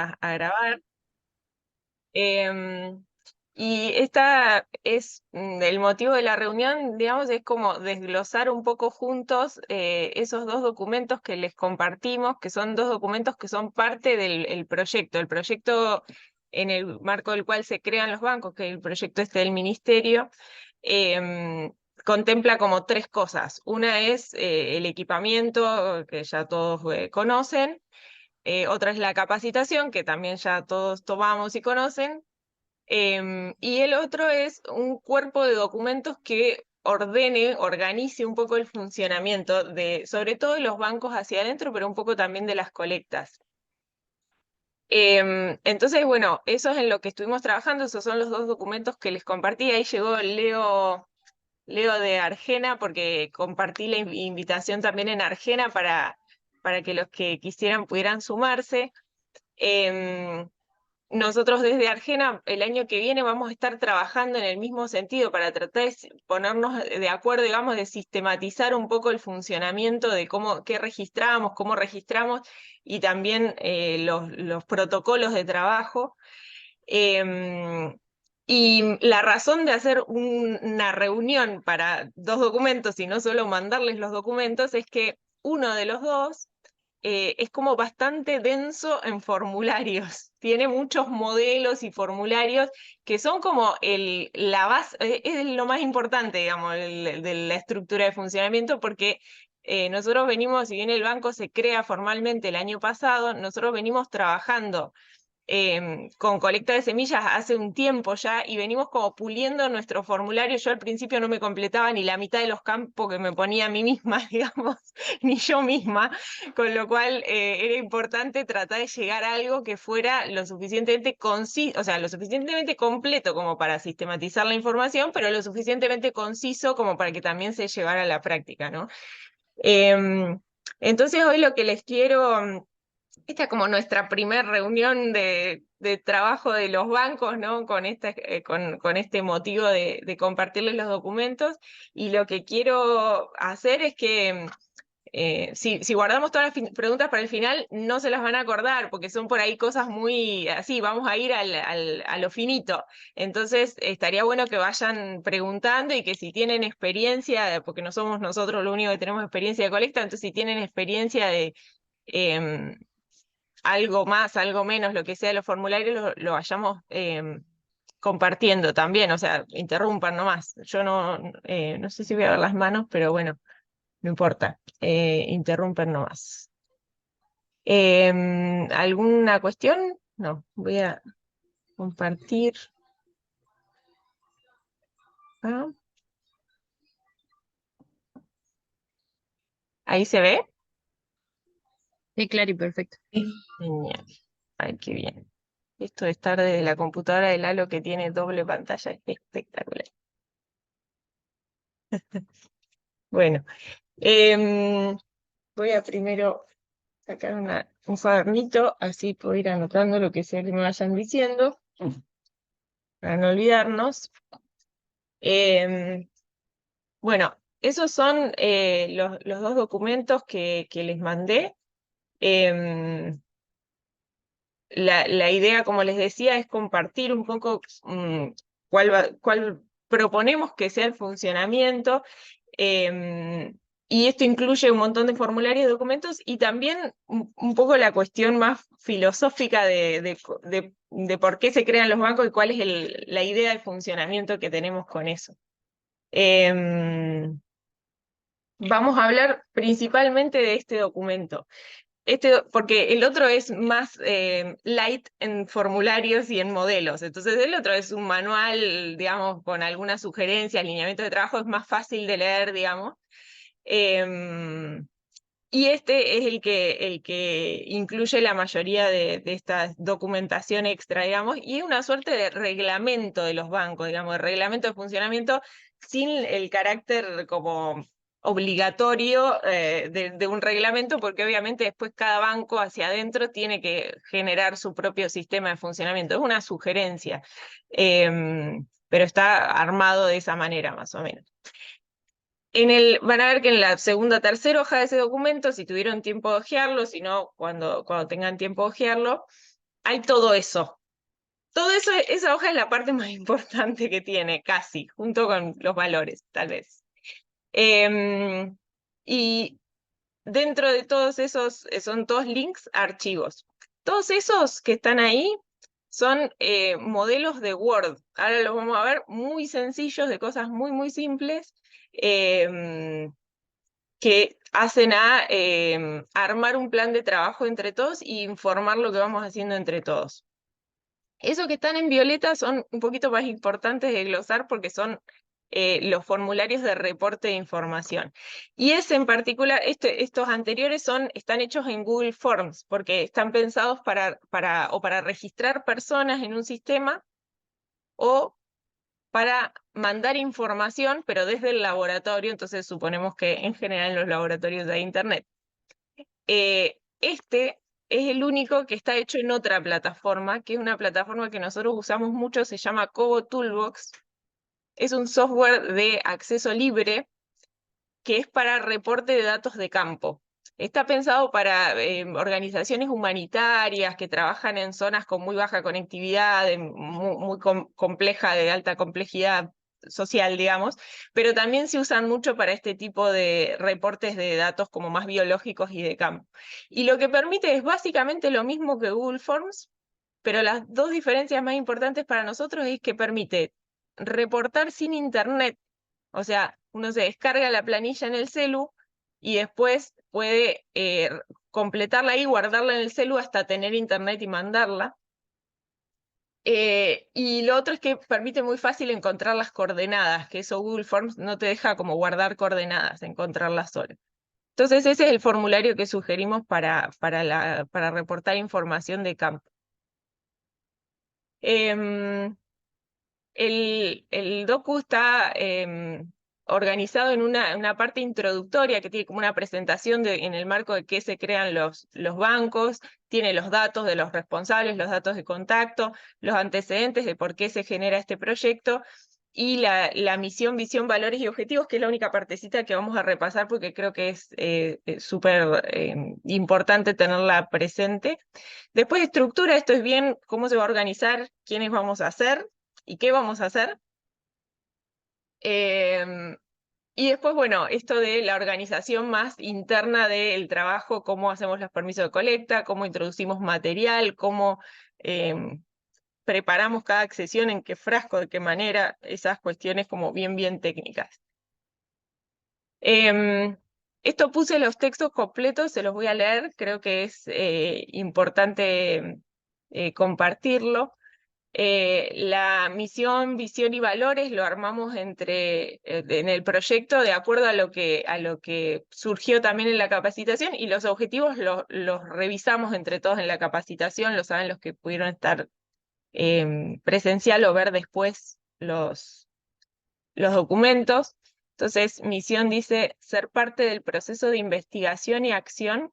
a grabar. Em, y esta es el motivo de la reunión, digamos, es como desglosar un poco juntos esos dos documentos que les compartimos, que son dos documentos que son parte del el proyecto en el marco del cual se crean los bancos, que es el proyecto este del ministerio. Contempla como tres cosas. Una es el equipamiento, que ya todos conocen. Otra es la capacitación, que también ya todos tomamos y conocen. Y el otro es un cuerpo de documentos que organice un poco el funcionamiento de, sobre todo de los bancos hacia adentro, pero un poco también de las colectas. Entonces, bueno, eso es en lo que estuvimos trabajando, esos son los dos documentos que les compartí. Ahí llegó Leo de Argena, porque compartí la invitación también en Argena para que los que quisieran pudieran sumarse. Em, Nosotros desde Argena el año que viene vamos a estar trabajando en el mismo sentido para tratar de ponernos de acuerdo, digamos, de sistematizar un poco el funcionamiento de qué registramos, cómo registramos y también los protocolos de trabajo. Em, y la razón de hacer una reunión para dos documentos y no solo mandarles los documentos es que uno de los dos es como bastante denso en formularios. Tiene muchos modelos y formularios que son como la base, es lo más importante, digamos, de la estructura de funcionamiento, porque nosotros venimos, si bien el banco se crea formalmente el año pasado, nosotros venimos trabajando con colecta de semillas hace un tiempo ya y venimos como puliendo nuestro formulario. Yo al principio no me completaba ni la mitad de los campos que me ponía a mí misma, digamos, ni yo misma, con lo cual era importante tratar de llegar a algo que fuera lo suficientemente conciso, o sea, lo suficientemente completo como para sistematizar la información, pero lo suficientemente conciso como para que también se llevara a la práctica, ¿no? Entonces hoy lo que les quiero esta es como nuestra primera reunión de trabajo de los bancos, ¿no? Con este motivo de compartirles los documentos. Y lo que quiero hacer es que si guardamos todas las preguntas para el final, no se las van a acordar, porque son por ahí cosas muy así, vamos a ir a lo finito. Entonces, estaría bueno que vayan preguntando y que si tienen experiencia, porque no somos nosotros lo único que tenemos experiencia de colecta, entonces si tienen experiencia de em, algo más, algo menos, lo que sea de los formularios, lo vayamos compartiendo también, o sea, interrumpan nomás. Yo no sé si voy a ver las manos, pero bueno, no importa, interrumpen nomás. ¿Alguna cuestión? No, voy a compartir. Ah, ¿ahí se ve? Sí, claro y perfecto. Sí. Genial. Ay, qué bien. Esto de estar desde la computadora de Lalo que tiene doble pantalla es espectacular. Bueno, voy a primero sacar un cuadernito, así puedo ir anotando lo que sea que me vayan diciendo, para no olvidarnos. Em, bueno, esos son los dos documentos que les mandé. Em, la idea, como les decía, es compartir un poco cuál proponemos que sea el funcionamiento. Y esto incluye un montón de formularios y documentos y también un poco la cuestión más filosófica de por qué se crean los bancos y cuál es la idea de funcionamiento que tenemos con eso. Em, Vamos a hablar principalmente de este documento. Porque el otro es más light en formularios y en modelos. Entonces el otro es un manual, digamos, con algunas sugerencias, lineamientos de trabajo, es más fácil de leer, digamos. Em, y este es el que incluye la mayoría de esta documentación extra, digamos, y es una suerte de reglamento de los bancos, digamos, de reglamento de funcionamiento sin el carácter como obligatorio de un reglamento, porque obviamente después cada banco hacia adentro tiene que generar su propio sistema de funcionamiento. Es una sugerencia, pero está armado de esa manera, más o menos. Van a ver que en la segunda, tercera hoja de ese documento, si tuvieron tiempo de ojearlo, si no, cuando tengan tiempo de ojearlo, hay todo eso. Todo eso, esa hoja es la parte más importante que tiene, casi, junto con los valores, tal vez. Y dentro de todos esos, son todos links a archivos. Todos esos que están ahí son modelos de Word. Ahora los vamos a ver, muy sencillos, de cosas muy, muy simples, que hacen a armar un plan de trabajo entre todos y informar lo que vamos haciendo entre todos. Esos que están en violeta son un poquito más importantes de glosar porque son los formularios de reporte de información. Y ese en particular, estos anteriores están hechos en Google Forms porque están pensados para registrar personas en un sistema o para mandar información, pero desde el laboratorio, entonces suponemos que en general en los laboratorios hay internet. Este es el único que está hecho en otra plataforma, que es una plataforma que nosotros usamos mucho, se llama Cobo Toolbox. Es un software de acceso libre que es para reporte de datos de campo. Está pensado para organizaciones humanitarias que trabajan en zonas con muy baja conectividad, muy compleja, de alta complejidad social, digamos, pero también se usan mucho para este tipo de reportes de datos como más biológicos y de campo. Y lo que permite es básicamente lo mismo que Google Forms, pero las dos diferencias más importantes para nosotros es que permite reportar sin internet. O sea, uno se descarga la planilla en el celu y después puede completarla y guardarla en el celu hasta tener internet y mandarla. Y lo otro es que permite muy fácil encontrar las coordenadas, que eso Google Forms no te deja como guardar coordenadas, encontrarlas solo. Entonces ese es el formulario que sugerimos para reportar información de campo. El docu está organizado en una parte introductoria que tiene como una presentación en el marco de qué se crean los bancos, tiene los datos de los responsables, los datos de contacto, los antecedentes de por qué se genera este proyecto y la misión, visión, valores y objetivos, que es la única partecita que vamos a repasar porque creo que es súper importante tenerla presente. Después estructura, esto es bien cómo se va a organizar, quiénes vamos a hacer y qué vamos a hacer. Y después, bueno, esto de la organización más interna del trabajo, cómo hacemos los permisos de colecta, cómo introducimos material, cómo preparamos cada accesión, en qué frasco, de qué manera, esas cuestiones como bien, bien técnicas. Esto puse los textos completos, se los voy a leer, creo que es importante compartirlo. La misión, visión y valores lo armamos en el proyecto de acuerdo a lo que surgió también en la capacitación y los objetivos los revisamos entre todos en la capacitación, lo saben los que pudieron estar presencial o ver después los documentos. Entonces, misión dice ser parte del proceso de investigación y acción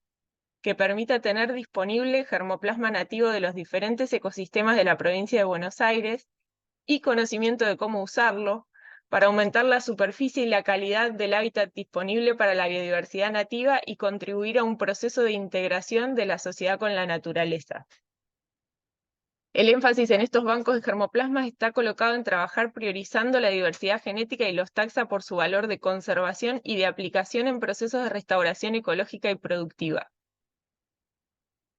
que permita tener disponible germoplasma nativo de los diferentes ecosistemas de la provincia de Buenos Aires y conocimiento de cómo usarlo para aumentar la superficie y la calidad del hábitat disponible para la biodiversidad nativa y contribuir a un proceso de integración de la sociedad con la naturaleza. El énfasis en estos bancos de germoplasmas está colocado en trabajar priorizando la diversidad genética y los taxa por su valor de conservación y de aplicación en procesos de restauración ecológica y productiva.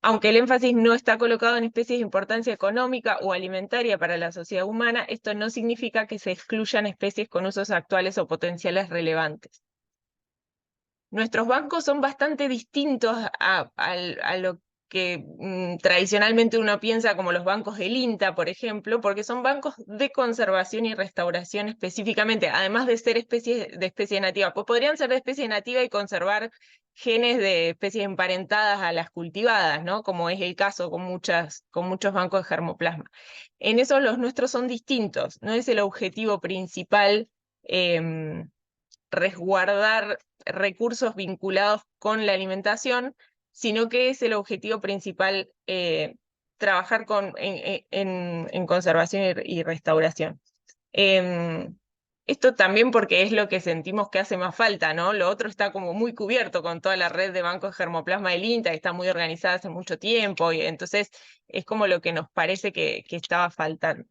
Aunque el énfasis no está colocado en especies de importancia económica o alimentaria para la sociedad humana, esto no significa que se excluyan especies con usos actuales o potenciales relevantes. Nuestros bancos son bastante distintos a lo que tradicionalmente uno piensa como los bancos del INTA, por ejemplo, porque son bancos de conservación y restauración específicamente, además de ser de especie nativa. Pues podrían ser de especie nativa y conservar genes de especies emparentadas a las cultivadas, ¿no? Como es el caso con muchos bancos de germoplasma. En eso los nuestros son distintos, no es el objetivo principal resguardar recursos vinculados con la alimentación, sino que es el objetivo principal trabajar en conservación y restauración. Esto también porque es lo que sentimos que hace más falta, ¿no? Lo otro está como muy cubierto con toda la red de bancos de germoplasma del INTA, que está muy organizada hace mucho tiempo, y entonces es como lo que nos parece que estaba faltando.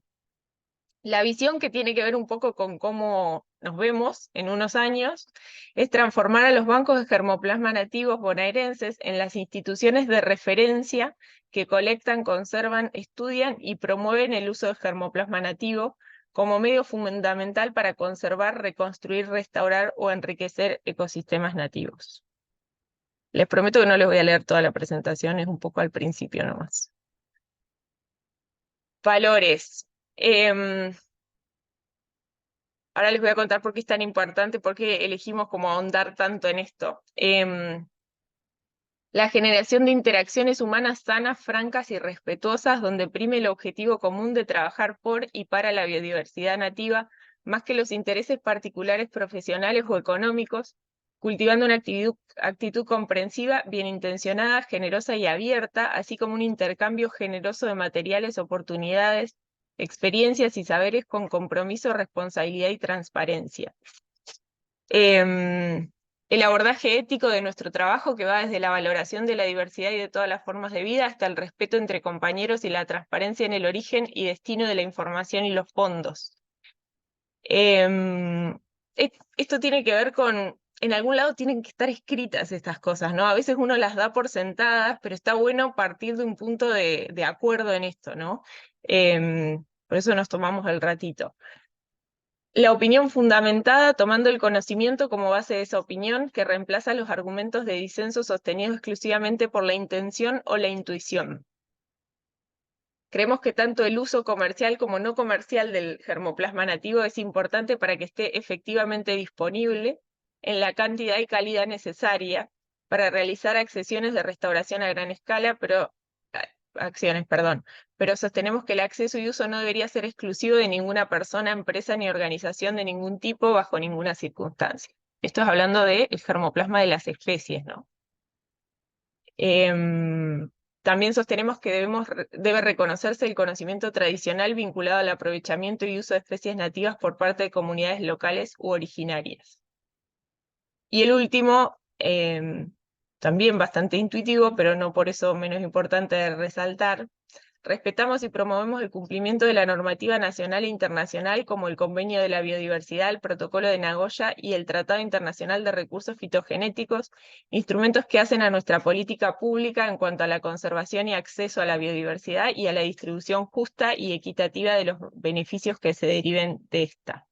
La visión que tiene que ver un poco con cómo nos vemos en unos años es transformar a los bancos de germoplasma nativos bonaerenses en las instituciones de referencia que colectan, conservan, estudian y promueven el uso del germoplasma nativo como medio fundamental para conservar, reconstruir, restaurar o enriquecer ecosistemas nativos. Les prometo que no les voy a leer toda la presentación, es un poco al principio nomás. Valores. Ahora les voy a contar por qué es tan importante, por qué elegimos como ahondar tanto en esto. La generación de interacciones humanas sanas, francas y respetuosas, donde prime el objetivo común de trabajar por y para la biodiversidad nativa, más que los intereses particulares, profesionales o económicos, cultivando una actitud comprensiva, bien intencionada, generosa y abierta, así como un intercambio generoso de materiales, oportunidades, experiencias y saberes con compromiso, responsabilidad y transparencia. El abordaje ético de nuestro trabajo, que va desde la valoración de la diversidad y de todas las formas de vida hasta el respeto entre compañeros y la transparencia en el origen y destino de la información y los fondos. Esto tiene que ver con, en algún lado tienen que estar escritas estas cosas, ¿no? A veces uno las da por sentadas, pero está bueno partir de un punto de acuerdo en esto, ¿no? Por eso nos tomamos el ratito. La opinión fundamentada, tomando el conocimiento como base de esa opinión, que reemplaza los argumentos de disenso sostenidos exclusivamente por la intención o la intuición. Creemos que tanto el uso comercial como no comercial del germoplasma nativo es importante para que esté efectivamente disponible en la cantidad y calidad necesaria para realizar acciones de restauración a gran escala, pero sostenemos que el acceso y uso no debería ser exclusivo de ninguna persona, empresa ni organización de ningún tipo bajo ninguna circunstancia. Esto es hablando del germoplasma de las especies, ¿no? También sostenemos que debe reconocerse el conocimiento tradicional vinculado al aprovechamiento y uso de especies nativas por parte de comunidades locales u originarias. Y el último, también bastante intuitivo, pero no por eso menos importante de resaltar, respetamos y promovemos el cumplimiento de la normativa nacional e internacional como el Convenio de la Biodiversidad, el Protocolo de Nagoya y el Tratado Internacional de Recursos Fitogenéticos, instrumentos que hacen a nuestra política pública en cuanto a la conservación y acceso a la biodiversidad y a la distribución justa y equitativa de los beneficios que se deriven de esta.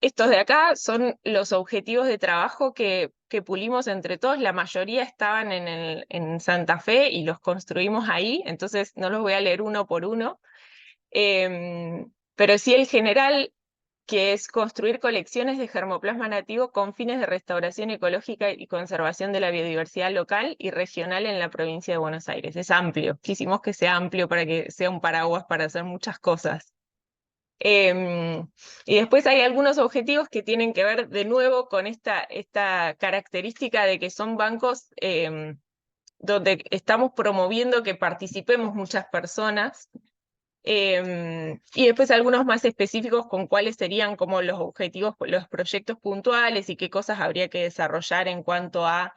Estos de acá son los objetivos de trabajo que pulimos entre todos. La mayoría estaban en Santa Fe y los construimos ahí, entonces no los voy a leer uno por uno. Pero sí el general, que es construir colecciones de germoplasma nativo con fines de restauración ecológica y conservación de la biodiversidad local y regional en la provincia de Buenos Aires. Es amplio, quisimos que sea amplio para que sea un paraguas para hacer muchas cosas. Y después hay algunos objetivos que tienen que ver de nuevo con esta característica de que son bancos donde estamos promoviendo que participemos muchas personas. Y después algunos más específicos con cuáles serían como los objetivos, los proyectos puntuales y qué cosas habría que desarrollar en cuanto a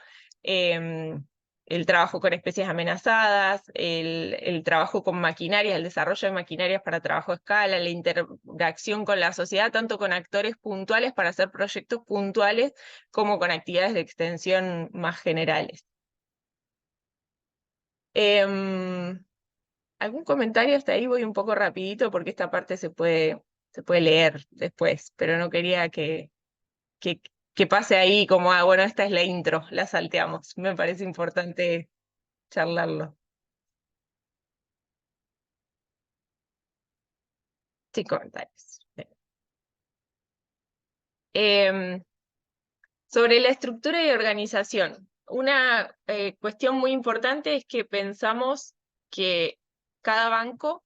el trabajo con especies amenazadas, el trabajo con maquinarias, el desarrollo de maquinarias para trabajo a escala, la interacción con la sociedad, tanto con actores puntuales para hacer proyectos puntuales como con actividades de extensión más generales. ¿Algún comentario hasta ahí? Voy un poco rapidito porque esta parte se puede leer después, pero no quería que pase ahí como, bueno, esta es la intro, la salteamos. Me parece importante charlarlo. Sin comentarios. Sobre la estructura y organización, una cuestión muy importante es que pensamos que cada banco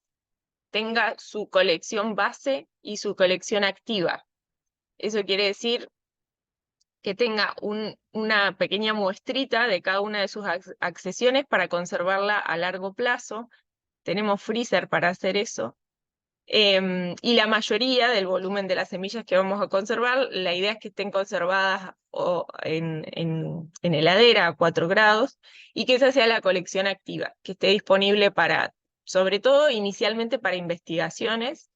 tenga su colección base y su colección activa. Eso quiere decir que tenga una pequeña muestrita de cada una de sus accesiones para conservarla a largo plazo. Tenemos freezer para hacer eso. Y la mayoría del volumen de las semillas que vamos a conservar, la idea es que estén conservadas en heladera a 4 grados y que esa sea la colección activa, que esté disponible para, sobre todo inicialmente para investigaciones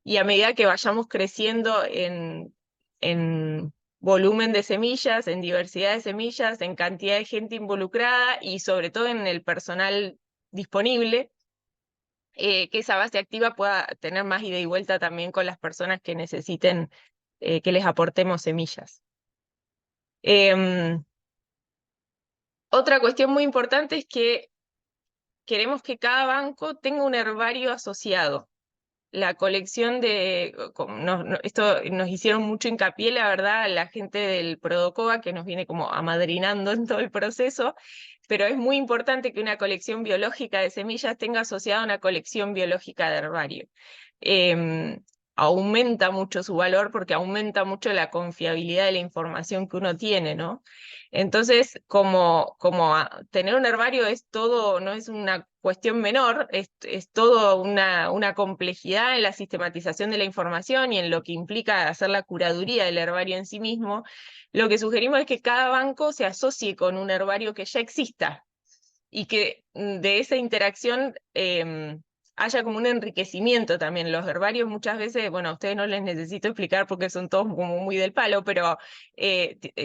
y a medida que vayamos creciendo en volumen de semillas, en diversidad de semillas, en cantidad de gente involucrada y sobre todo en el personal disponible, que esa base activa pueda tener más ida y vuelta también con las personas que necesiten que les aportemos semillas. Otra cuestión muy importante es que queremos que cada banco tenga un herbario asociado. La colección esto nos hicieron mucho hincapié, la verdad, la gente del Prodocoba, que nos viene como amadrinando en todo el proceso, pero es muy importante que una colección biológica de semillas tenga asociada una colección biológica de herbario. Em, Aumenta mucho su valor porque aumenta mucho la confiabilidad de la información que uno tiene, ¿no? Entonces, tener un herbario es todo, no es una cuestión menor, es todo una complejidad en la sistematización de la información y en lo que implica hacer la curaduría del herbario en sí mismo. Lo que sugerimos es que cada banco se asocie con un herbario que ya exista y que de esa interacción haya como un enriquecimiento también. Los herbarios muchas veces, bueno, a ustedes no les necesito explicar porque son todos como muy del palo, pero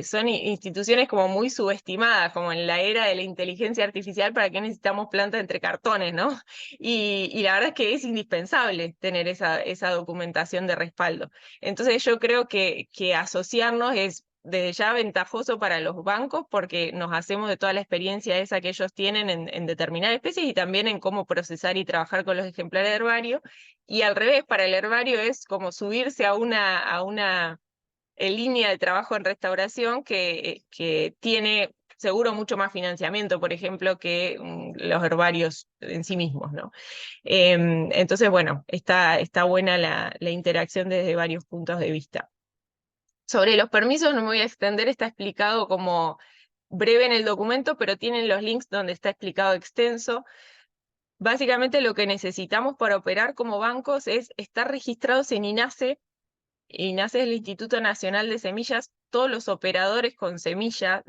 son instituciones como muy subestimadas, como en la era de la inteligencia artificial, ¿para qué necesitamos plantas entre cartones, no? Y la verdad es que es indispensable tener esa documentación de respaldo. Entonces yo creo que asociarnos es desde ya ventajoso para los bancos porque nos hacemos de toda la experiencia esa que ellos tienen en determinar especies y también en cómo procesar y trabajar con los ejemplares de herbario. Y al revés, para el herbario es como subirse a una línea de trabajo en restauración que tiene seguro mucho más financiamiento, por ejemplo, que los herbarios en sí mismos, ¿no? Entonces, bueno, está buena la interacción desde varios puntos de vista. Sobre los permisos no me voy a extender, está explicado como breve en el documento, pero tienen los links donde está explicado extenso. Básicamente lo que necesitamos para operar como bancos es estar registrados en INASE. INASE es el Instituto Nacional de Semillas. Todos los operadores con semilla,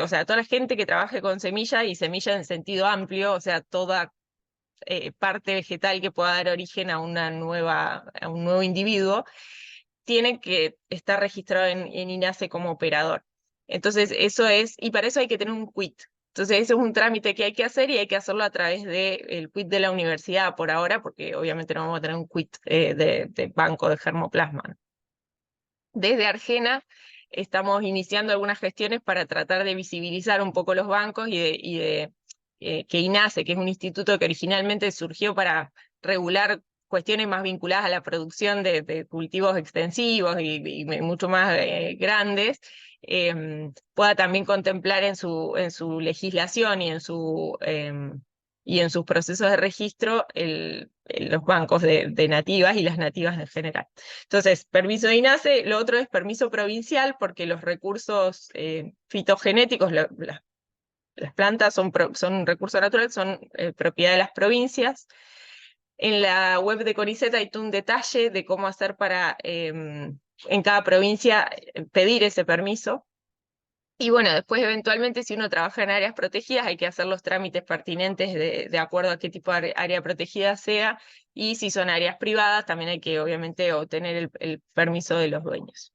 o sea, toda la gente que trabaje con semilla y semilla en sentido amplio, o sea, toda parte vegetal que pueda dar origen a a un nuevo individuo, tiene que estar registrado en INASE como operador. Entonces, eso es, y para eso hay que tener un quit. Entonces, eso es un trámite que hay que hacer y hay que hacerlo a través del quit de la universidad por ahora, porque obviamente no vamos a tener un quit de banco de germoplasma. Desde Argena estamos iniciando algunas gestiones para tratar de visibilizar un poco los bancos y de que INASE, que es un instituto que originalmente surgió para regular cuestiones más vinculadas a la producción de cultivos extensivos y mucho más grandes, pueda también contemplar en su legislación y en sus procesos de registro los bancos de nativas y las nativas en general. Entonces, permiso de INASE, lo otro es permiso provincial, porque los recursos fitogenéticos, las plantas son un recurso natural, son propiedad de las provincias. En la web de CONICET hay todo un detalle de cómo hacer para en cada provincia pedir ese permiso. Y bueno, después eventualmente si uno trabaja en áreas protegidas hay que hacer los trámites pertinentes de acuerdo a qué tipo de área protegida sea, y si son áreas privadas también hay que obviamente obtener el permiso de los dueños.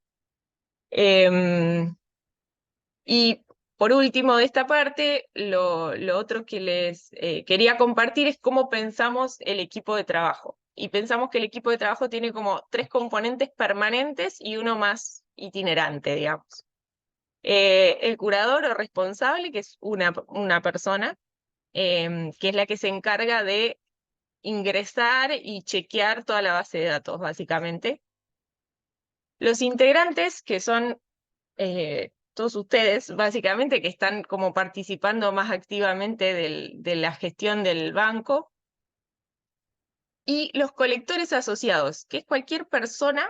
Y por último de esta parte, lo otro que les quería compartir es cómo pensamos el equipo de trabajo. Y pensamos que el equipo de trabajo tiene como 3 componentes permanentes y uno más itinerante, digamos. El curador o responsable, que es una persona, que es la que se encarga de ingresar y chequear toda la base de datos, básicamente. Los integrantes, que son todos ustedes, básicamente, que están como participando más activamente de la gestión del banco. Y los colectores asociados, que es cualquier persona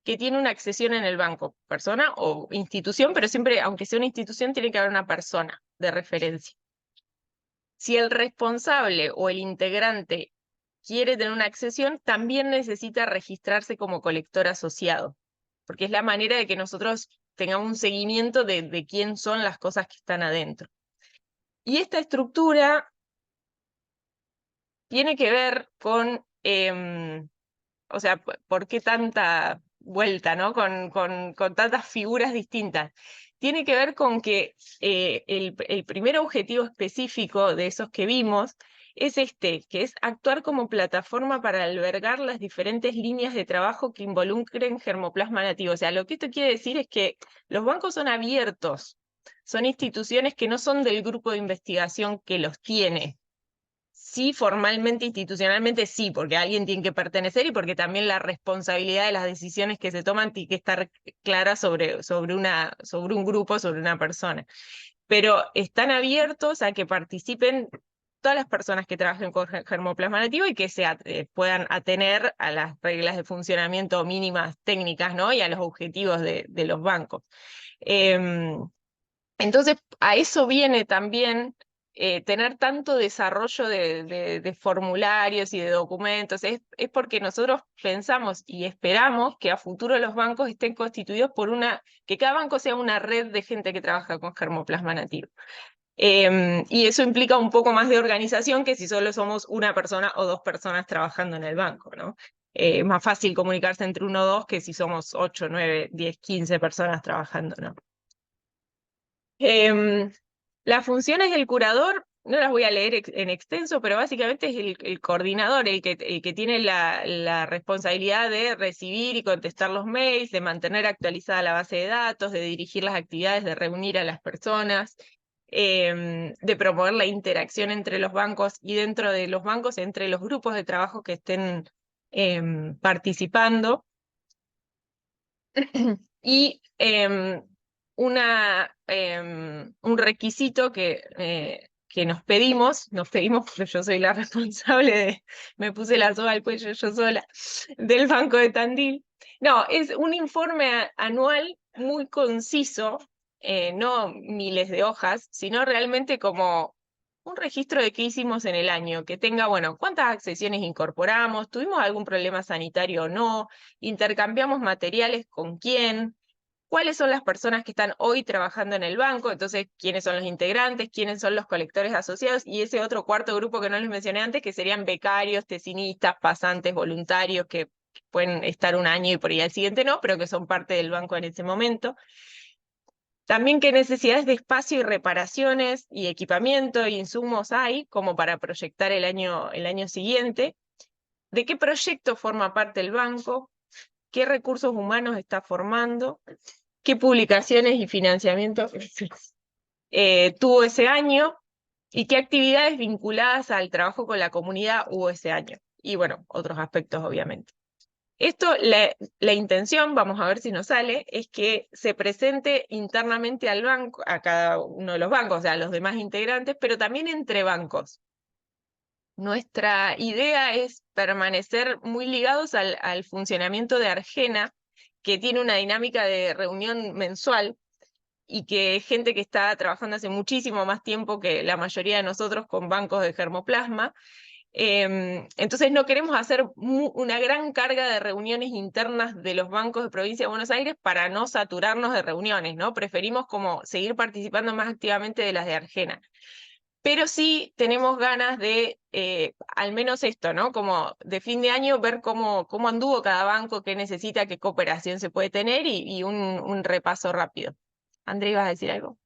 que tiene una accesión en el banco, persona o institución, pero siempre, aunque sea una institución, tiene que haber una persona de referencia. Si el responsable o el integrante quiere tener una accesión, también necesita registrarse como colector asociado, porque es la manera de que nosotros tengamos un seguimiento de quién son las cosas que están adentro. Y esta estructura tiene que ver con, o sea, ¿por qué tanta vuelta, ¿no? Con tantas figuras distintas? Tiene que ver con que el primer objetivo específico de esos que vimos es este, que es actuar como plataforma para albergar las diferentes líneas de trabajo que involucren germoplasma nativo. O sea, lo que esto quiere decir es que los bancos son abiertos, son instituciones que no son del grupo de investigación que los tiene. Sí, formalmente, institucionalmente sí, porque alguien tiene que pertenecer y porque también la responsabilidad de las decisiones que se toman tiene que estar clara sobre un grupo, sobre una persona. Pero están abiertos a que participen todas las personas que trabajen con germoplasma nativo y que puedan atener a las reglas de funcionamiento mínimas técnicas, ¿no? Y a los objetivos de los bancos. Entonces, a eso viene también tener tanto desarrollo de formularios y de documentos. Es porque nosotros pensamos y esperamos que a futuro los bancos estén constituidos que cada banco sea una red de gente que trabaja con germoplasma nativo. Y eso implica un poco más de organización que si solo somos una persona o dos personas trabajando en el banco, ¿no? Es más fácil comunicarse entre uno o dos que si somos 8, 9, 10, 15 personas trabajando, ¿no? Las funciones del curador, no las voy a leer en extenso, pero básicamente es el coordinador, el que tiene la responsabilidad de recibir y contestar los mails, de mantener actualizada la base de datos, de dirigir las actividades, de reunir a las personas, de promover la interacción entre los bancos y dentro de los bancos, entre los grupos de trabajo que estén participando. Y un requisito que nos pedimos porque yo soy la responsable me puse la soga al cuello yo sola, del Banco de Tandil. No, es un informe anual muy conciso, no miles de hojas, sino realmente como un registro de qué hicimos en el año, que tenga, bueno, cuántas accesiones incorporamos, tuvimos algún problema sanitario o no, intercambiamos materiales con quién, cuáles son las personas que están hoy trabajando en el banco, entonces quiénes son los integrantes, quiénes son los colectores asociados, y ese otro cuarto grupo que no les mencioné antes, que serían becarios, tesinistas, pasantes, voluntarios, que pueden estar un año y por ahí al siguiente no, pero que son parte del banco en ese momento. También qué necesidades de espacio y reparaciones y equipamiento e insumos hay como para proyectar el año siguiente. ¿De qué proyecto forma parte el banco? ¿Qué recursos humanos está formando? ¿Qué publicaciones y financiamiento tuvo ese año? ¿Y qué actividades vinculadas al trabajo con la comunidad hubo ese año? Y bueno, otros aspectos obviamente. Esto, la intención, vamos a ver si nos sale, es que se presente internamente al banco, a cada uno de los bancos, o sea, a los demás integrantes, pero también entre bancos. Nuestra idea es permanecer muy ligados al funcionamiento de Argena, que tiene una dinámica de reunión mensual y que es gente que está trabajando hace muchísimo más tiempo que la mayoría de nosotros con bancos de germoplasma. Entonces no queremos hacer una gran carga de reuniones internas de los bancos de Provincia de Buenos Aires para no saturarnos de reuniones, ¿no? Preferimos como seguir participando más activamente de las de Argena. Pero sí tenemos ganas de, al menos esto, ¿no? Como de fin de año, ver cómo anduvo cada banco, qué necesita, qué cooperación se puede tener y un repaso rápido. André, ¿ibas a decir algo?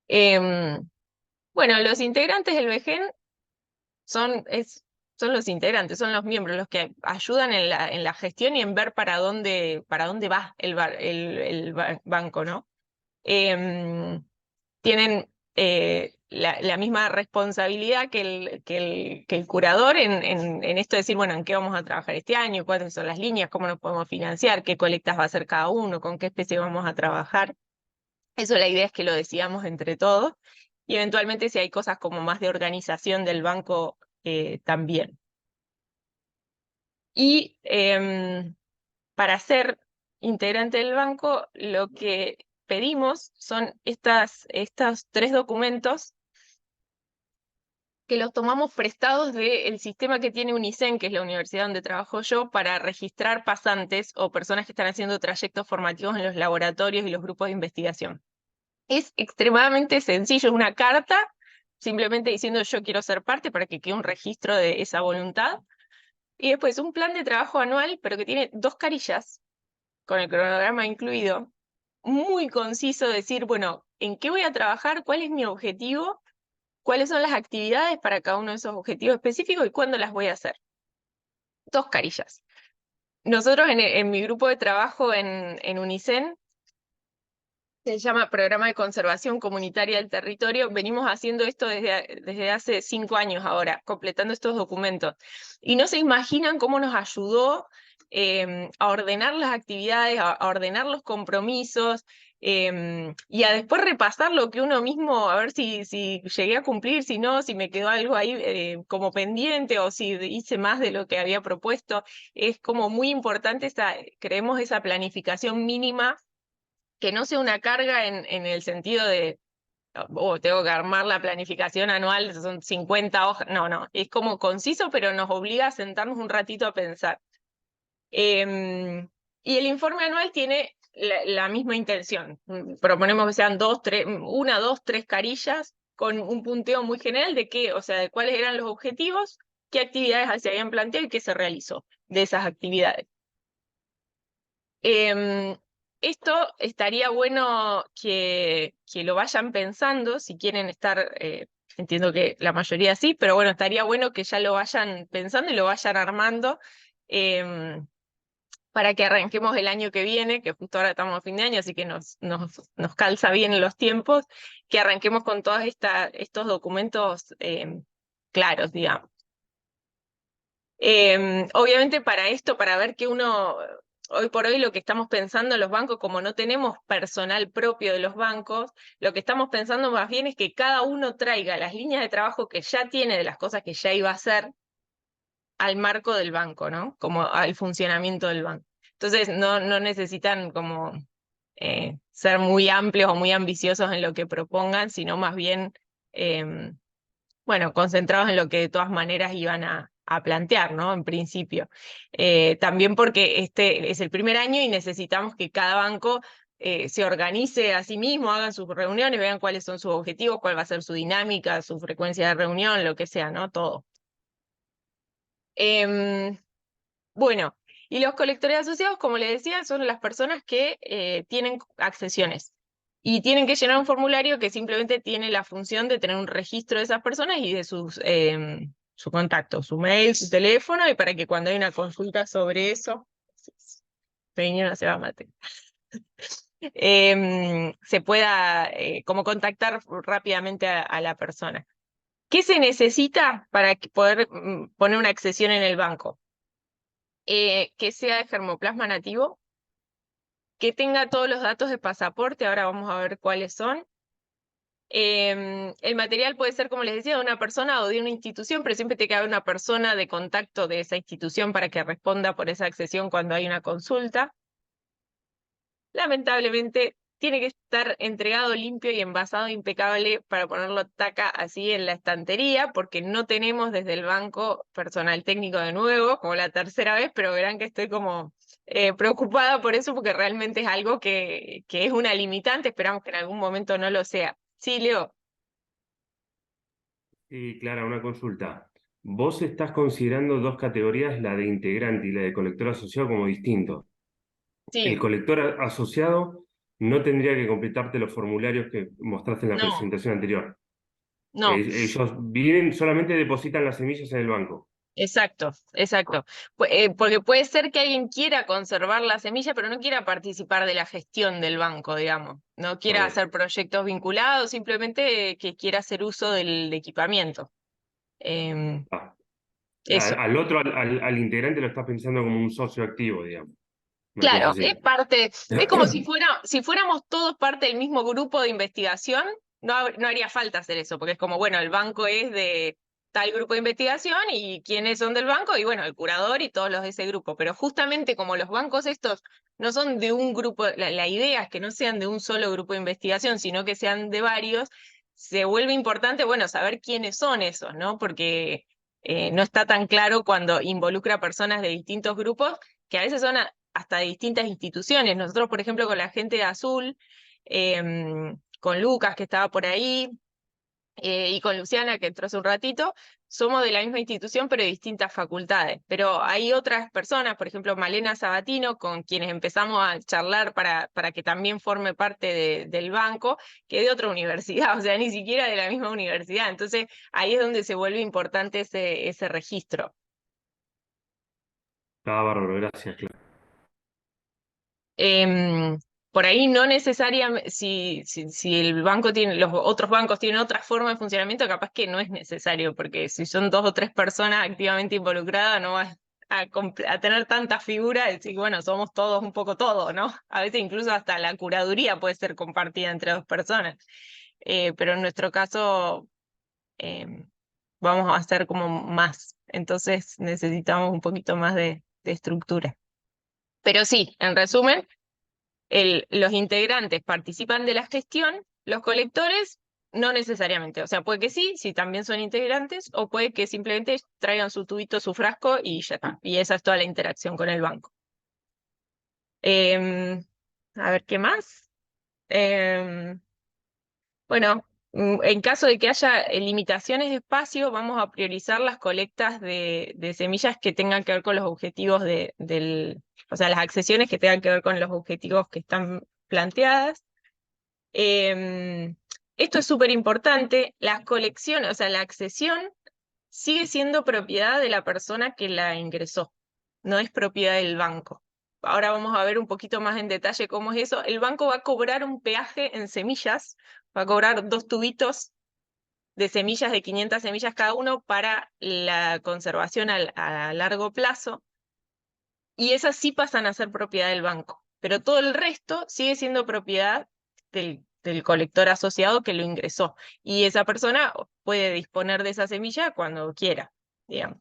Em, bueno, los integrantes del BEGEN son los integrantes, son los miembros, los que ayudan en la gestión y en ver para dónde va el banco, ¿no? Tienen la misma responsabilidad que el curador en esto de decir, bueno, en qué vamos a trabajar este año, cuáles son las líneas, cómo nos podemos financiar, qué colectas va a hacer cada uno, con qué especie vamos a trabajar. Eso la idea es que lo decidamos entre todos y eventualmente si hay cosas como más de organización del banco también. Y para ser integrante del banco, lo que pedimos son estos 3 documentos que los tomamos prestados del sistema que tiene UNICEN, que es la universidad donde trabajo yo, para registrar pasantes o personas que están haciendo trayectos formativos en los laboratorios y los grupos de investigación. Es extremadamente sencillo, es una carta simplemente diciendo yo quiero ser parte para que quede un registro de esa voluntad. Y después un plan de trabajo anual, pero que tiene 2 carillas, con el cronograma incluido, muy conciso, decir, bueno, ¿en qué voy a trabajar? ¿Cuál es mi objetivo? ¿Cuáles son las actividades para cada uno de esos objetivos específicos y cuándo las voy a hacer? 2 carillas. Nosotros en mi grupo de trabajo en UNICEN, se llama Programa de Conservación Comunitaria del Territorio, venimos haciendo esto desde hace 5 años ahora, completando estos documentos. Y no se imaginan cómo nos ayudó a ordenar las actividades, a ordenar los compromisos, y a después repasar lo que uno mismo, a ver si llegué a cumplir, si no, si me quedó algo ahí como pendiente o si hice más de lo que había propuesto. Es como muy importante creemos esa planificación mínima, que no sea una carga en el sentido de, oh, tengo que armar la planificación anual, son 50 hojas. No, no, es como conciso, pero nos obliga a sentarnos un ratito a pensar. Y el informe anual tiene la misma intención. Proponemos que sean 2, 3, 1, 2, 3 carillas con un punteo muy general de qué, o sea, de cuáles eran los objetivos, qué actividades se habían planteado y qué se realizó de esas actividades. Esto estaría bueno que lo vayan pensando, si quieren estar, entiendo que la mayoría sí, pero bueno, estaría bueno que ya lo vayan pensando y lo vayan armando, para que arranquemos el año que viene, que justo ahora estamos a fin de año, así que nos calza bien los tiempos, que arranquemos con todos estos documentos claros, digamos. Obviamente para esto, para ver que hoy por hoy lo que estamos pensando en los bancos, como no tenemos personal propio de los bancos, lo que estamos pensando más bien es que cada uno traiga las líneas de trabajo que ya tiene de las cosas que ya iba a hacer al marco del banco, ¿no? Como al funcionamiento del banco. Entonces no necesitan como ser muy amplios o muy ambiciosos en lo que propongan, sino más bien bueno, concentrados en lo que de todas maneras iban a plantear, ¿no? En principio. También porque este es el primer año y necesitamos que cada banco se organice a sí mismo, hagan sus reuniones, vean cuáles son sus objetivos, cuál va a ser su dinámica, su frecuencia de reunión, lo que sea, ¿no? Todo. Bueno, y los colectores asociados, como les decía, son las personas que tienen accesiones. Y tienen que llenar un formulario que simplemente tiene la función de tener un registro de esas personas y de su contacto, su mail, su teléfono, y para que cuando hay una consulta sobre eso, Peña se va a matar, se pueda como contactar rápidamente a la persona. ¿Qué se necesita para poder poner una accesión en el banco? Que sea de germoplasma nativo, que tenga todos los datos de pasaporte, ahora vamos a ver cuáles son. El material puede ser, como les decía, de una persona o de una institución, pero siempre tiene que haber una persona de contacto de esa institución para que responda por esa accesión cuando hay una consulta. Lamentablemente, tiene que estar entregado limpio y envasado impecable para ponerlo taca así en la estantería, porque no tenemos desde el banco personal técnico de nuevo, como la tercera vez, pero verán que estoy como preocupada por eso, porque realmente es algo que es una limitante, esperamos que en algún momento no lo sea. Sí, Leo. Sí, Clara, una consulta. Vos estás considerando dos categorías, la de integrante y la de colector asociado, como distintos. El Sí, colector asociado no tendría que completarte los formularios que mostraste en la no, presentación anterior. no. Ellos vienen, solamente depositan las semillas en el banco. Exacto, exacto. Porque puede ser que alguien quiera conservar la semilla, pero no quiera participar de la gestión del banco, digamos. No quiera Ok. hacer proyectos vinculados, simplemente que quiera hacer uso del equipamiento. Em, Ah, eso. al otro, al integrante lo estás pensando como un socio activo, digamos. Una cosa Claro, es así. parte, es como si fuéramos todos parte del mismo grupo de investigación, no haría falta hacer eso, porque es como, bueno, el banco es tal grupo de investigación y quiénes son del banco, y bueno, el curador y todos los de ese grupo. Pero justamente como los bancos estos no son de un grupo, la idea es que no sean de un solo grupo de investigación, sino que sean de varios, se vuelve importante, bueno, saber quiénes son esos, ¿no? Porque no está tan claro cuando involucra personas de distintos grupos, que a veces son hasta de distintas instituciones. Nosotros, por ejemplo, con la gente de Azul, con Lucas, que estaba por ahí, y con Luciana, que entró hace un ratito, somos de la misma institución, pero de distintas facultades. Pero hay otras personas, por ejemplo, Malena Sabatino, con quienes empezamos a charlar para que también forme parte del banco, que de otra universidad, o sea, ni siquiera de la misma universidad. Entonces, ahí es donde se vuelve importante ese registro. Está bárbaro, gracias, Clara. Em, por ahí no necesariamente, si el banco tiene, los otros bancos tienen otra forma de funcionamiento, capaz que no es necesario, porque si son 2 o 3 personas activamente involucradas, no vas a tener tantas figuras, decir, bueno, somos todos un poco todo, ¿no? A veces incluso hasta la curaduría puede ser compartida entre 2 personas. Pero en nuestro caso em, vamos a hacer como más, entonces necesitamos un poquito más de estructura. Pero sí, en resumen, los integrantes participan de la gestión, los colectores no necesariamente. O sea, puede que sí, si también son integrantes, o puede que simplemente traigan su tubito, su frasco y ya está. Y esa es toda la interacción con el banco. Em, a ver, ¿qué más? Em, bueno, en caso de que haya limitaciones de espacio, vamos a priorizar las colectas de semillas que tengan que ver con los objetivos o sea, las accesiones que tengan que ver con los objetivos que están planteadas. Em, Esto es súper importante. Las colecciones, o sea, la accesión sigue siendo propiedad de la persona que la ingresó, no es propiedad del banco. Ahora vamos a ver un poquito más en detalle cómo es eso. El banco va a cobrar un peaje en semillas, va a cobrar 2 tubitos de semillas de 500 semillas cada uno para la conservación a largo plazo, y esas sí pasan a ser propiedad del banco, pero todo el resto sigue siendo propiedad del colector asociado que lo ingresó, y esa persona puede disponer de esa semilla cuando quiera, digamos.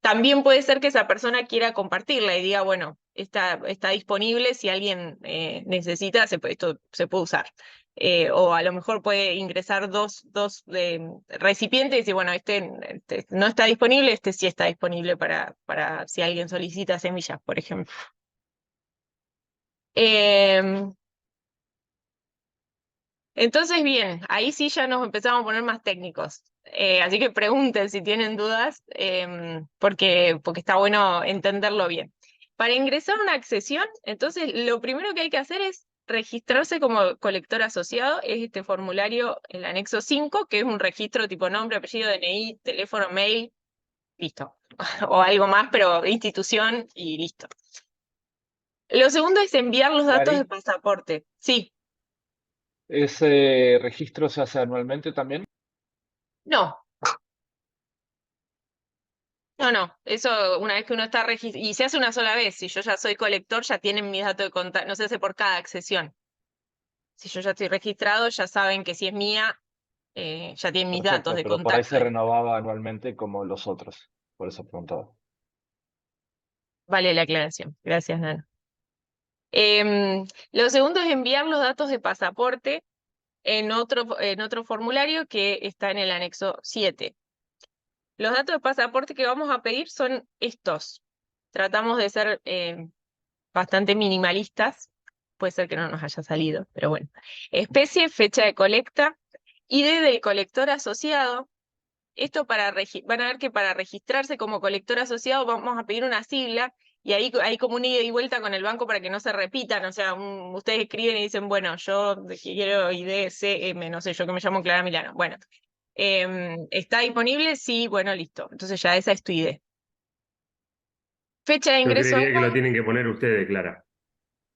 También puede ser que esa persona quiera compartirla y diga, bueno, está disponible, si alguien necesita, esto se puede usar. O a lo mejor puede ingresar dos recipientes y decir, bueno, este no está disponible, este sí está disponible para si alguien solicita semillas, por ejemplo. Em, entonces, bien, ahí sí ya nos empezamos a poner más técnicos. Así que pregunten si tienen dudas, porque está bueno entenderlo bien. Para ingresar a una accesión, entonces lo primero que hay que hacer es registrarse como colector asociado. Es este formulario, el anexo 5, que es un registro tipo nombre, apellido, DNI, teléfono, mail, listo. O algo más, pero institución y listo. Lo segundo es enviar los datos de Clary, pasaporte. Sí, ¿ese registro se hace anualmente también? no. No, eso una vez que uno está registrado, y se hace una sola vez, si yo ya soy colector, ya tienen mis datos de contacto, no se hace por cada accesión. Si yo ya estoy registrado, ya saben que si es mía, ya tienen mis datos Perfecto, de pero por ahí contacto. se renovaba anualmente como los otros. Por eso preguntaba. Vale la aclaración. Gracias, Nana. Lo segundo es enviar los datos de pasaporte en otro formulario que está en el anexo 7. Los datos de pasaporte que vamos a pedir son estos. Tratamos de ser bastante minimalistas, puede ser que no nos haya salido, pero bueno. Especie, fecha de colecta, ID del colector asociado. Esto van a ver que para registrarse como colector asociado vamos a pedir una sigla, y ahí hay como un ida y vuelta con el banco para que no se repitan. O sea, ustedes escriben y dicen, bueno, yo quiero ID CM, no sé, yo que me llamo Clara Milano. Bueno, ¿está disponible? Sí, bueno, listo. Entonces ya esa es tu ID. Fecha de Yo ingreso creería que lo anual, tienen que poner ustedes, Clara,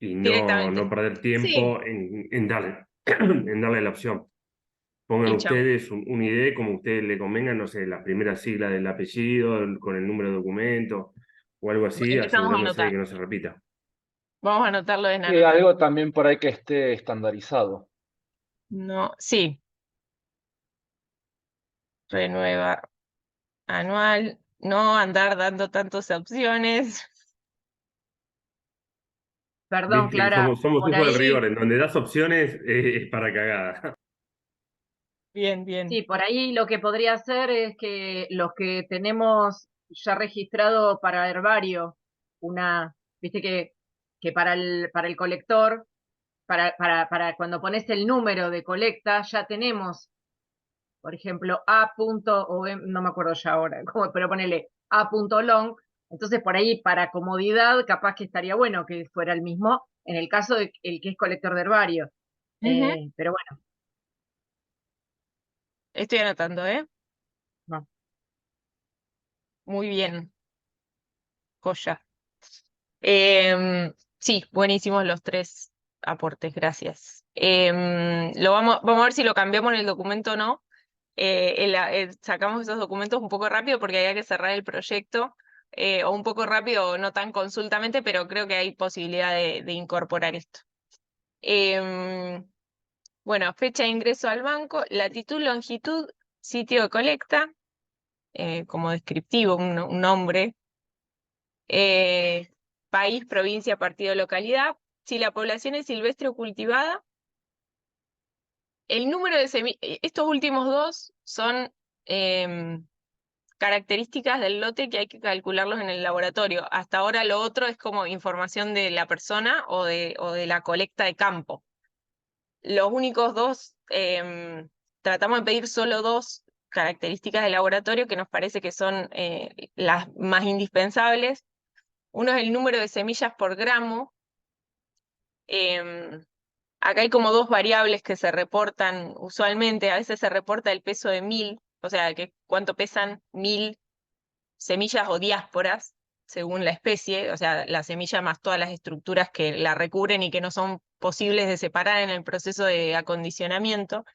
y no directamente. perder Sí, tiempo en darle, en darle la opción. Pongan y chau. ustedes un ID como a ustedes le convenga, no sé, la primera sigla del apellido, con el número de documento o algo así, Empezamos a asegurándose de anotar. que no se repita. Vamos a anotarlo en Y anotar. algo también por ahí que esté estandarizado. No, sí, renueva. anual, no andar dando tantas opciones. Perdón, Viste que Clara, somos por hijos del ahí, rigor, en donde das opciones es para cagada. Bien, bien. sí, por ahí lo que podría hacer es que los que tenemos ya registrado para herbario, viste que para el colector, para cuando pones el número de colecta, ya tenemos, por ejemplo, no me acuerdo ya ahora, pero ponele A.long, entonces por ahí para comodidad capaz que estaría bueno que fuera el mismo, en el caso de el que es colector de herbario. Ujú. Pero bueno, Estoy anotando, ¿eh? no. Muy bien, joya. Sí, buenísimos los 3 aportes, gracias. Vamos a ver si lo cambiamos en el documento o no. Sacamos esos documentos un poco rápido porque había que cerrar el proyecto, o un poco rápido, no tan consultamente, pero creo que hay posibilidad de incorporar esto. Em, bueno, fecha de ingreso al banco, latitud, longitud, sitio de colecta, como descriptivo, un nombre, país, provincia, partido, localidad, si la población es silvestre o cultivada, el número de semillas, estos últimos dos son características del lote que hay que calcularlos en el laboratorio. Hasta ahora lo otro es como información de la persona o de la colecta de campo. Los únicos dos, tratamos de pedir solo 2 características de laboratorio que nos parece que son las más indispensables. Uno es el número de semillas por gramo. Em, Acá hay como 2 variables que se reportan usualmente. A veces se reporta el peso de 1000, o sea, que cuánto pesan 1000 semillas o diásporas, según la especie, o sea, la semilla más todas las estructuras que la recubren y que no son posibles de separar en el proceso de acondicionamiento.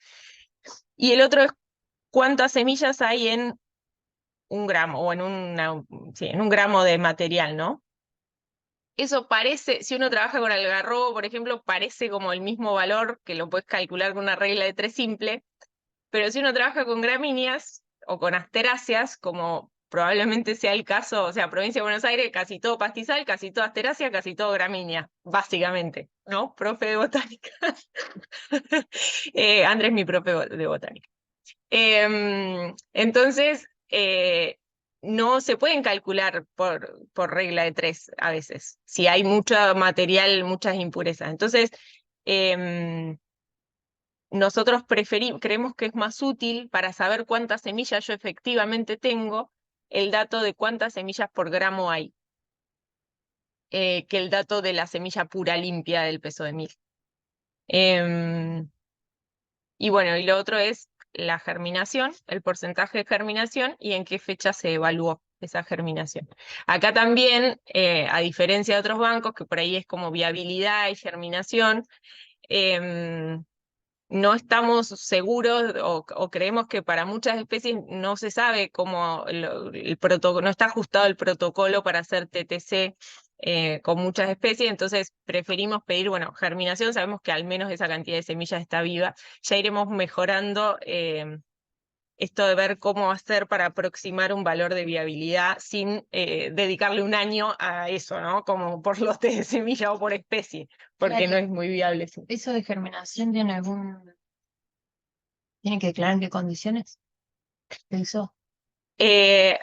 Y el otro es cuántas semillas hay en un gramo, o sí, en un gramo de material, ¿no? Eso parece, si uno trabaja con algarrobo, por ejemplo, parece como el mismo valor, que lo puedes calcular con una regla de 3 simple, pero si uno trabaja con gramíneas o con asteráceas, como probablemente sea el caso, o sea, provincia de Buenos Aires, casi todo pastizal, casi todo asterácea, casi todo gramínea, básicamente, ¿no? Profe de botánica. Andrés, mi profe de botánica. Entonces, no se pueden calcular por regla de 3 a veces, si hay mucho material, muchas impurezas. Entonces, em, nosotros creemos que es más útil para saber cuántas semillas yo efectivamente tengo, el dato de cuántas semillas por gramo hay, que el dato de la semilla pura limpia del peso de 1000. Y bueno, y lo otro es la germinación, el porcentaje de germinación y en qué fecha se evaluó esa germinación. Acá también, a diferencia de otros bancos, que por ahí es como viabilidad y germinación, no estamos seguros o creemos que para muchas especies no se sabe cómo el protocolo, no está ajustado el protocolo para hacer TTC con muchas especies, entonces preferimos pedir, bueno, germinación, sabemos que al menos esa cantidad de semillas está viva, ya iremos mejorando esto de ver cómo hacer para aproximar un valor de viabilidad sin dedicarle un año a eso, ¿no? Como por lote de semilla o por especie, porque no es muy viable. Sí. ¿Eso de germinación tiene que declarar en qué condiciones se hizo? Eh,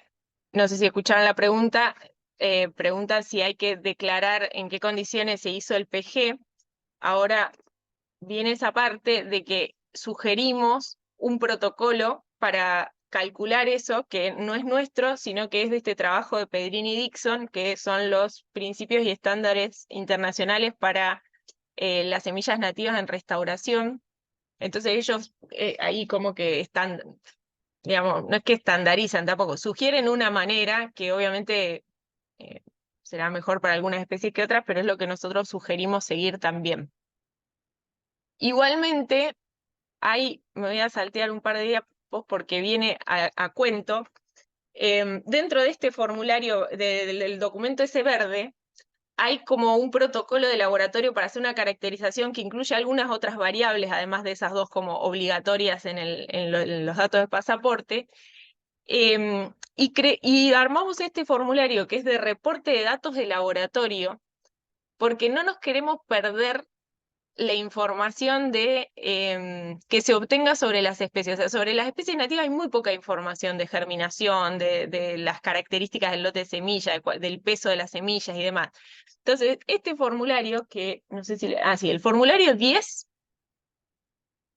no sé si escucharon la pregunta, preguntan si hay que declarar en qué condiciones se hizo el PG. Ahora viene esa parte de que sugerimos un protocolo para calcular eso, que no es nuestro, sino que es de este trabajo de Pedrini y Dixon, que son los principios y estándares internacionales para las semillas nativas en restauración. Entonces ellos ahí como que están, digamos, no es que estandarizan tampoco, sugieren una manera que obviamente eh, será mejor para algunas especies que otras, pero es lo que nosotros sugerimos seguir también. Igualmente, me voy a saltear un par de días porque viene a cuento. Dentro de este formulario del documento ese verde, hay como un protocolo de laboratorio para hacer una caracterización que incluye algunas otras variables, además de esas 2 como obligatorias en los datos de pasaporte, Y armamos este formulario que es de reporte de datos de laboratorio, porque no nos queremos perder la información que se obtenga sobre las especies. O sea, sobre las especies nativas hay muy poca información de germinación, de las características del lote de semilla, del peso de las semillas y demás. Entonces, este formulario que, no sé si... sí, el formulario 10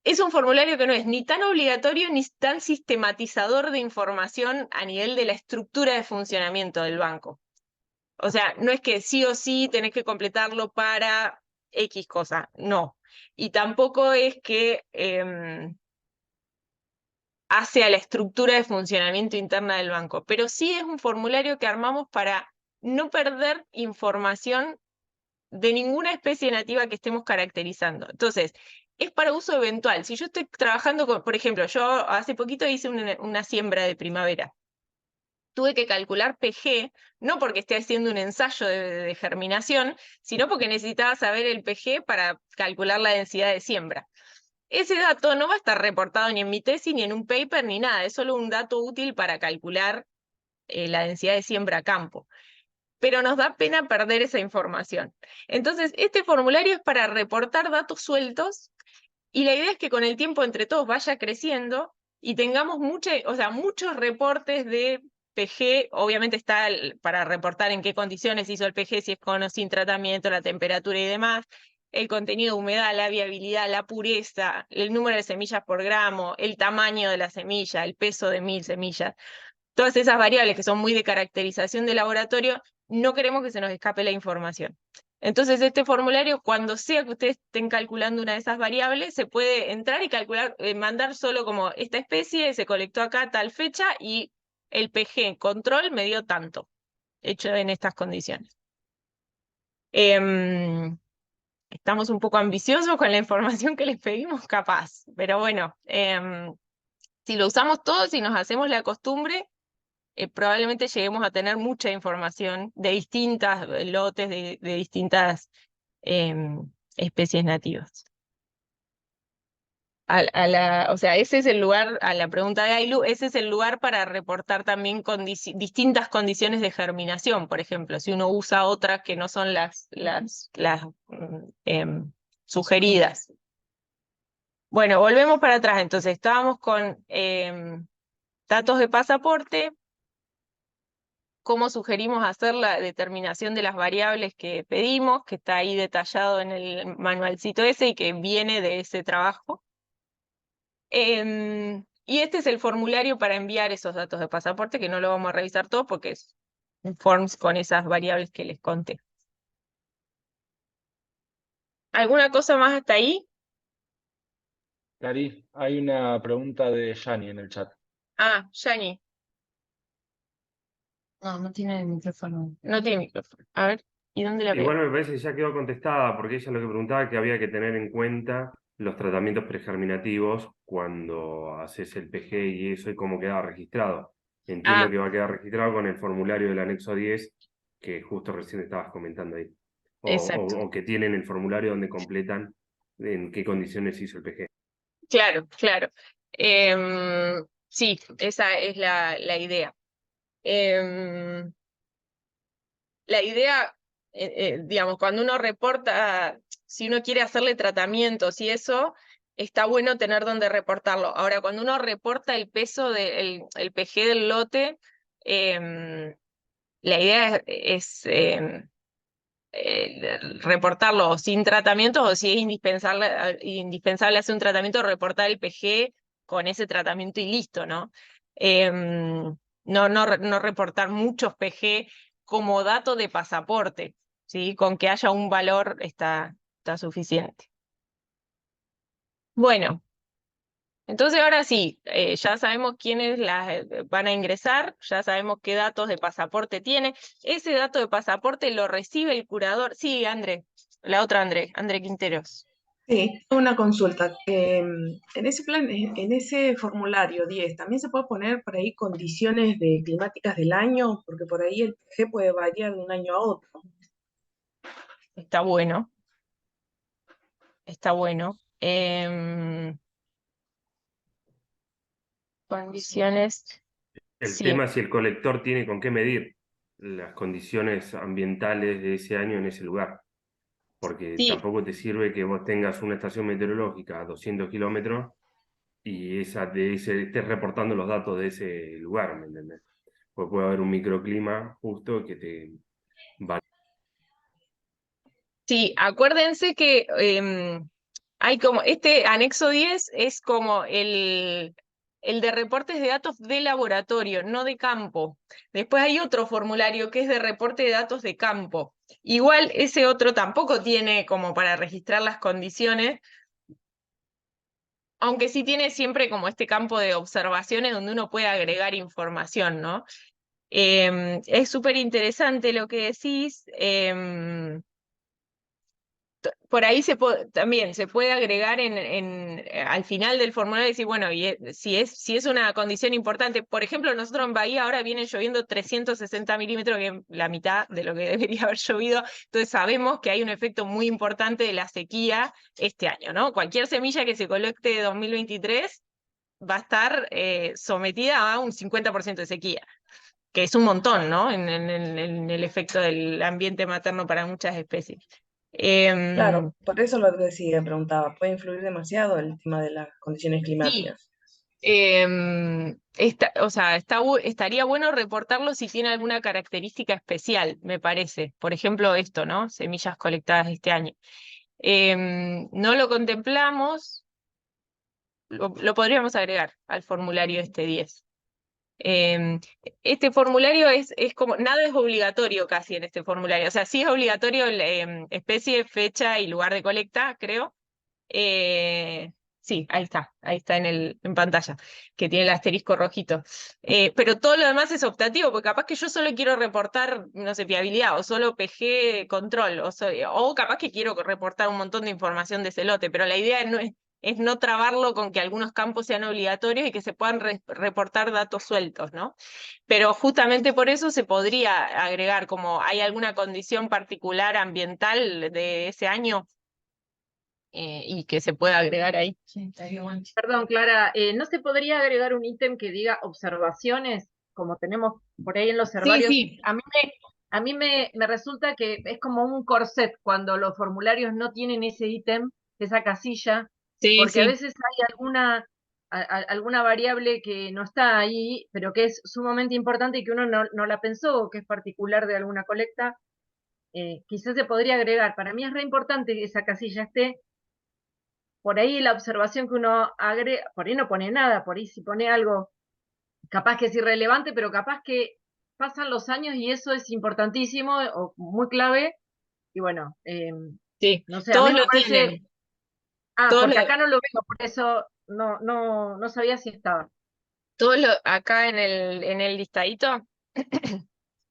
es un formulario que no es ni tan obligatorio ni tan sistematizador de información a nivel de la estructura de funcionamiento del banco. O sea, no es que sí o sí tenés que completarlo para X cosa, no. Y tampoco es que hace a la estructura de funcionamiento interna del banco, pero sí es un formulario que armamos para no perder información de ninguna especie nativa que estemos caracterizando. Entonces, es para uso eventual. Si yo estoy trabajando con, por ejemplo, yo hace poquito hice una siembra de primavera. Tuve que calcular PG, no porque esté haciendo un ensayo de germinación, sino porque necesitaba saber el PG para calcular la densidad de siembra. Ese dato no va a estar reportado ni en mi tesis, ni en un paper, ni nada. Es solo un dato útil para calcular la densidad de siembra a campo. Pero nos da pena perder esa información. Entonces, este formulario es para reportar datos sueltos y la idea es que con el tiempo entre todos vaya creciendo y tengamos muchos reportes de PG. Obviamente está para reportar en qué condiciones hizo el PG, si es con o sin tratamiento, la temperatura y demás, el contenido de humedad, la viabilidad, la pureza, el número de semillas por gramo, el tamaño de la semilla, el peso de 1000 semillas. Todas esas variables que son muy de caracterización de laboratorio, no queremos que se nos escape la información. Entonces, este formulario, cuando sea que ustedes estén calculando una de esas variables, se puede entrar y calcular, mandar solo como esta especie se colectó acá tal fecha y el PG control me dio tanto, hecho en estas condiciones. Estamos un poco ambiciosos con la información que les pedimos, capaz, pero bueno, si lo usamos todos y nos hacemos la costumbre, probablemente lleguemos a tener mucha información de distintas lotes, de distintas especies nativas. O sea, ese es el lugar, a la pregunta de Ailu, ese es el lugar para reportar también distintas condiciones de germinación. Por ejemplo, si uno usa otras que no son las sugeridas. Bueno, volvemos para atrás. Entonces, estábamos con datos de pasaporte, cómo sugerimos hacer la determinación de las variables que pedimos, que está ahí detallado en el manualcito ese y que viene de ese trabajo. Y este es el formulario para enviar esos datos de pasaporte, que no lo vamos a revisar todo porque es un forms con esas variables que les conté. ¿Alguna cosa más hasta ahí? Cari, hay una pregunta de Yani en el chat. Ah, Yani, No tiene el micrófono. no tiene micrófono. A ver, ¿y dónde la veo? Igual me parece que ya quedó contestada, porque ella lo que preguntaba es que había que tener en cuenta los tratamientos pregerminativos cuando haces el PG y eso y cómo quedaba registrado. Entiendo Ah, que va a quedar registrado con el formulario del anexo 10 que justo recién estabas comentando ahí. exacto. O que tienen el formulario donde completan en qué condiciones hizo el PG. Claro, claro. Sí, esa es la idea. La idea, digamos, cuando uno reporta, si uno quiere hacerle tratamientos y eso, está bueno tener donde reportarlo. Ahora, cuando uno reporta el peso el PG del lote, la idea es reportarlo sin tratamiento o si es indispensable hacer un tratamiento, reportar el PG con ese tratamiento y listo, ¿no? No reportar muchos PG como dato de pasaporte, ¿sí? Con que haya un valor está suficiente. Bueno, entonces ahora sí, ya sabemos quiénes van a ingresar, ya sabemos qué datos de pasaporte tiene. Ese dato de pasaporte lo recibe el curador. Sí, André, la otra André Quinteros. Sí, una consulta. En ese plan, en ese formulario 10, ¿también se puede poner por ahí condiciones climáticas del año? Porque por ahí el PG puede variar de un año a otro. Está bueno, está bueno. Condiciones. El Sí, tema es si el colector tiene con qué medir las condiciones ambientales de ese año en ese lugar. Porque sí. tampoco te sirve que vos tengas una estación meteorológica a 200 kilómetros y estés reportando los datos de ese lugar, ¿me entendés? Pues puede haber un microclima justo que te va. Sí, acuérdense que hay como, este anexo 10 es como el de reportes de datos de laboratorio, no de campo. Después hay otro formulario que es de reporte de datos de campo. Igual ese otro tampoco tiene como para registrar las condiciones, aunque sí tiene siempre como este campo de observaciones donde uno puede agregar información, ¿no? Es súper interesante lo que decís. Por ahí también se puede agregar al final del formulario y decir, bueno, si es una condición importante, por ejemplo, nosotros en Bahía ahora vienen lloviendo 360 milímetros, que es la mitad de lo que debería haber llovido, entonces sabemos que hay un efecto muy importante de la sequía este año, ¿no? Cualquier semilla que se colecte de 2023 va a estar sometida a un 50% de sequía, que es un montón, ¿no? En el efecto del ambiente materno para muchas especies. Claro, Em, por eso lo decía, preguntaba, ¿puede influir demasiado el tema de las condiciones sí, climáticas? o sea, estaría bueno reportarlo si tiene alguna característica especial, me parece. Por ejemplo, esto, ¿no? Semillas colectadas este año. No lo contemplamos, lo podríamos agregar al formulario este 10. Em, este formulario es como, nada es obligatorio casi en este formulario. O sea, sí es obligatorio especie, fecha y lugar de colecta, creo. Eh, sí, ahí está en pantalla, que tiene el asterisco rojito. Pero todo lo demás es optativo, porque capaz que yo solo quiero reportar, no sé, fiabilidad, o solo PG control, o capaz que quiero reportar un montón de información de ese lote, pero la idea es no trabarlo con que algunos campos sean obligatorios y que se puedan reportar datos sueltos, ¿no? Pero justamente por eso se podría agregar, como hay alguna condición particular ambiental de ese año, y que se pueda agregar ahí. Sí, estaría bueno. Perdón, Clara, ¿no se podría agregar un ítem que diga observaciones, como tenemos por ahí en los Sí, herbarios? sí, A mí me resulta que es como un corset cuando los formularios no tienen ese ítem, esa casilla, sí, porque a sí. veces hay alguna variable que no está ahí, pero que es sumamente importante y que uno no la pensó, o que es particular de alguna colecta. Quizás se podría agregar. Para mí es re importante que esa casilla esté. Por ahí la observación que uno agrega, por ahí no pone nada, por ahí si pone algo, capaz que es irrelevante, pero capaz que pasan los años y eso es importantísimo o muy clave. Y bueno, Sí, no sé, a mí todos me lo parece, tienen. Todos lo, porque acá no lo veo, por eso no sabía si estaba. acá en el listadito.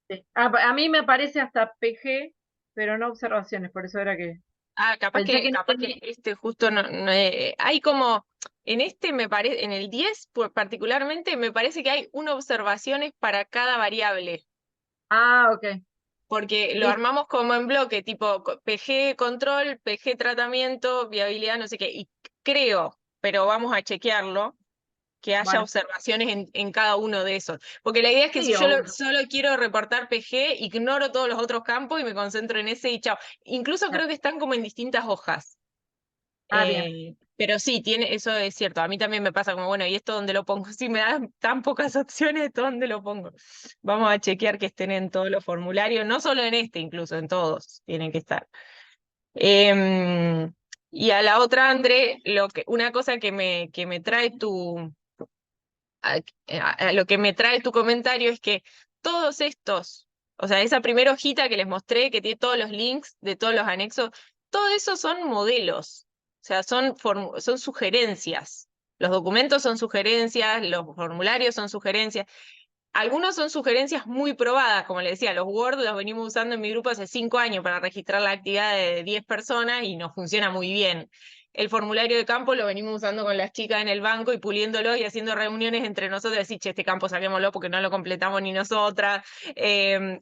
Sí. A mí me parece hasta PG, pero no observaciones, por eso era que Ah, pensé que no capaz tenía. que este justo hay como, en este me parece, en el 10 particularmente, me parece que hay una observaciones para cada variable, Ah, ok. porque lo Listo. armamos como en bloque, tipo PG control, PG tratamiento, viabilidad, no sé qué, y creo, pero vamos a chequearlo, que haya Bueno, observaciones en cada uno de esos. Porque la idea es que si sí, yo o solo quiero reportar PG, ignoro todos los otros campos y me concentro en ese y chao. Incluso creo que están como en distintas hojas. bien. Pero sí, eso es cierto. A mí también me pasa como, bueno, ¿y esto dónde lo pongo? Si me dan tan pocas opciones, ¿dónde lo pongo? Vamos a chequear que estén en todos los formularios, no solo en este, incluso en todos tienen que estar. Em, y a la otra, André, una cosa que me trae a lo que me trae tu comentario es que todos estos, o sea, esa primera hojita que les mostré, que tiene todos los links de todos los anexos, todo eso son modelos, o sea, son sugerencias. Los documentos son sugerencias, los formularios son sugerencias. Algunos son sugerencias muy probadas, como le decía, los Word los venimos usando en mi grupo hace 5 años para registrar la actividad de 10 personas y nos funciona muy bien. El formulario de campo lo venimos usando con las chicas en el banco y puliéndolo y haciendo reuniones entre nosotros, decir, che, este campo saquémoslo porque no lo completamos ni nosotras,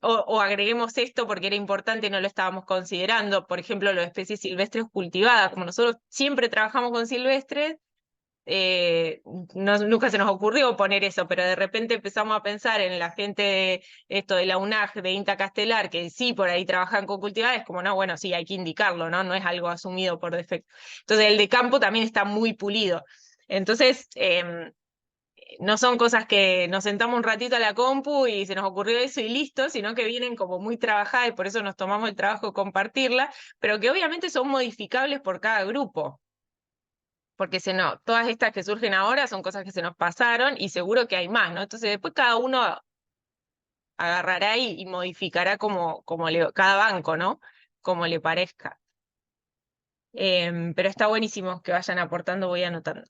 o agreguemos esto porque era importante y no lo estábamos considerando. Por ejemplo, las especies silvestres cultivadas, como nosotros siempre trabajamos con silvestres, nunca se nos ocurrió poner eso, pero de repente empezamos a pensar en la gente de esto de la UNAG, de INTA Castelar, que sí por ahí trabajan con cultivares, como no, bueno, sí, hay que indicarlo, ¿no? No es algo asumido por defecto. Entonces el de campo también está muy pulido. Entonces, no son cosas que nos sentamos un ratito a la compu y se nos ocurrió eso y listo, sino que vienen como muy trabajadas y por eso nos tomamos el trabajo de compartirla, pero que obviamente son modificables por cada grupo. Porque todas estas que surgen ahora son cosas que se nos pasaron y seguro que hay más, ¿no? Entonces después cada uno agarrará y modificará cada banco, ¿no? Como le parezca. Pero está buenísimo que vayan aportando, voy anotando.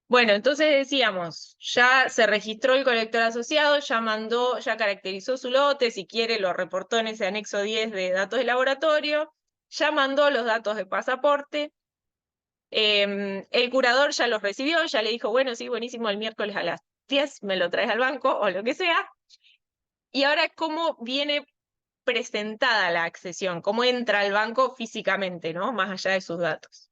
Bueno, entonces decíamos, ya se registró el colector asociado, ya caracterizó su lote, si quiere lo reportó en ese anexo 10 de datos de laboratorio, ya mandó los datos de pasaporte. El curador ya los recibió, ya le dijo, bueno, sí, buenísimo, el miércoles a las 10 me lo traes al banco o lo que sea. Y ahora, ¿cómo viene presentada la accesión? ¿Cómo entra al banco físicamente, ¿no? Más allá de sus datos.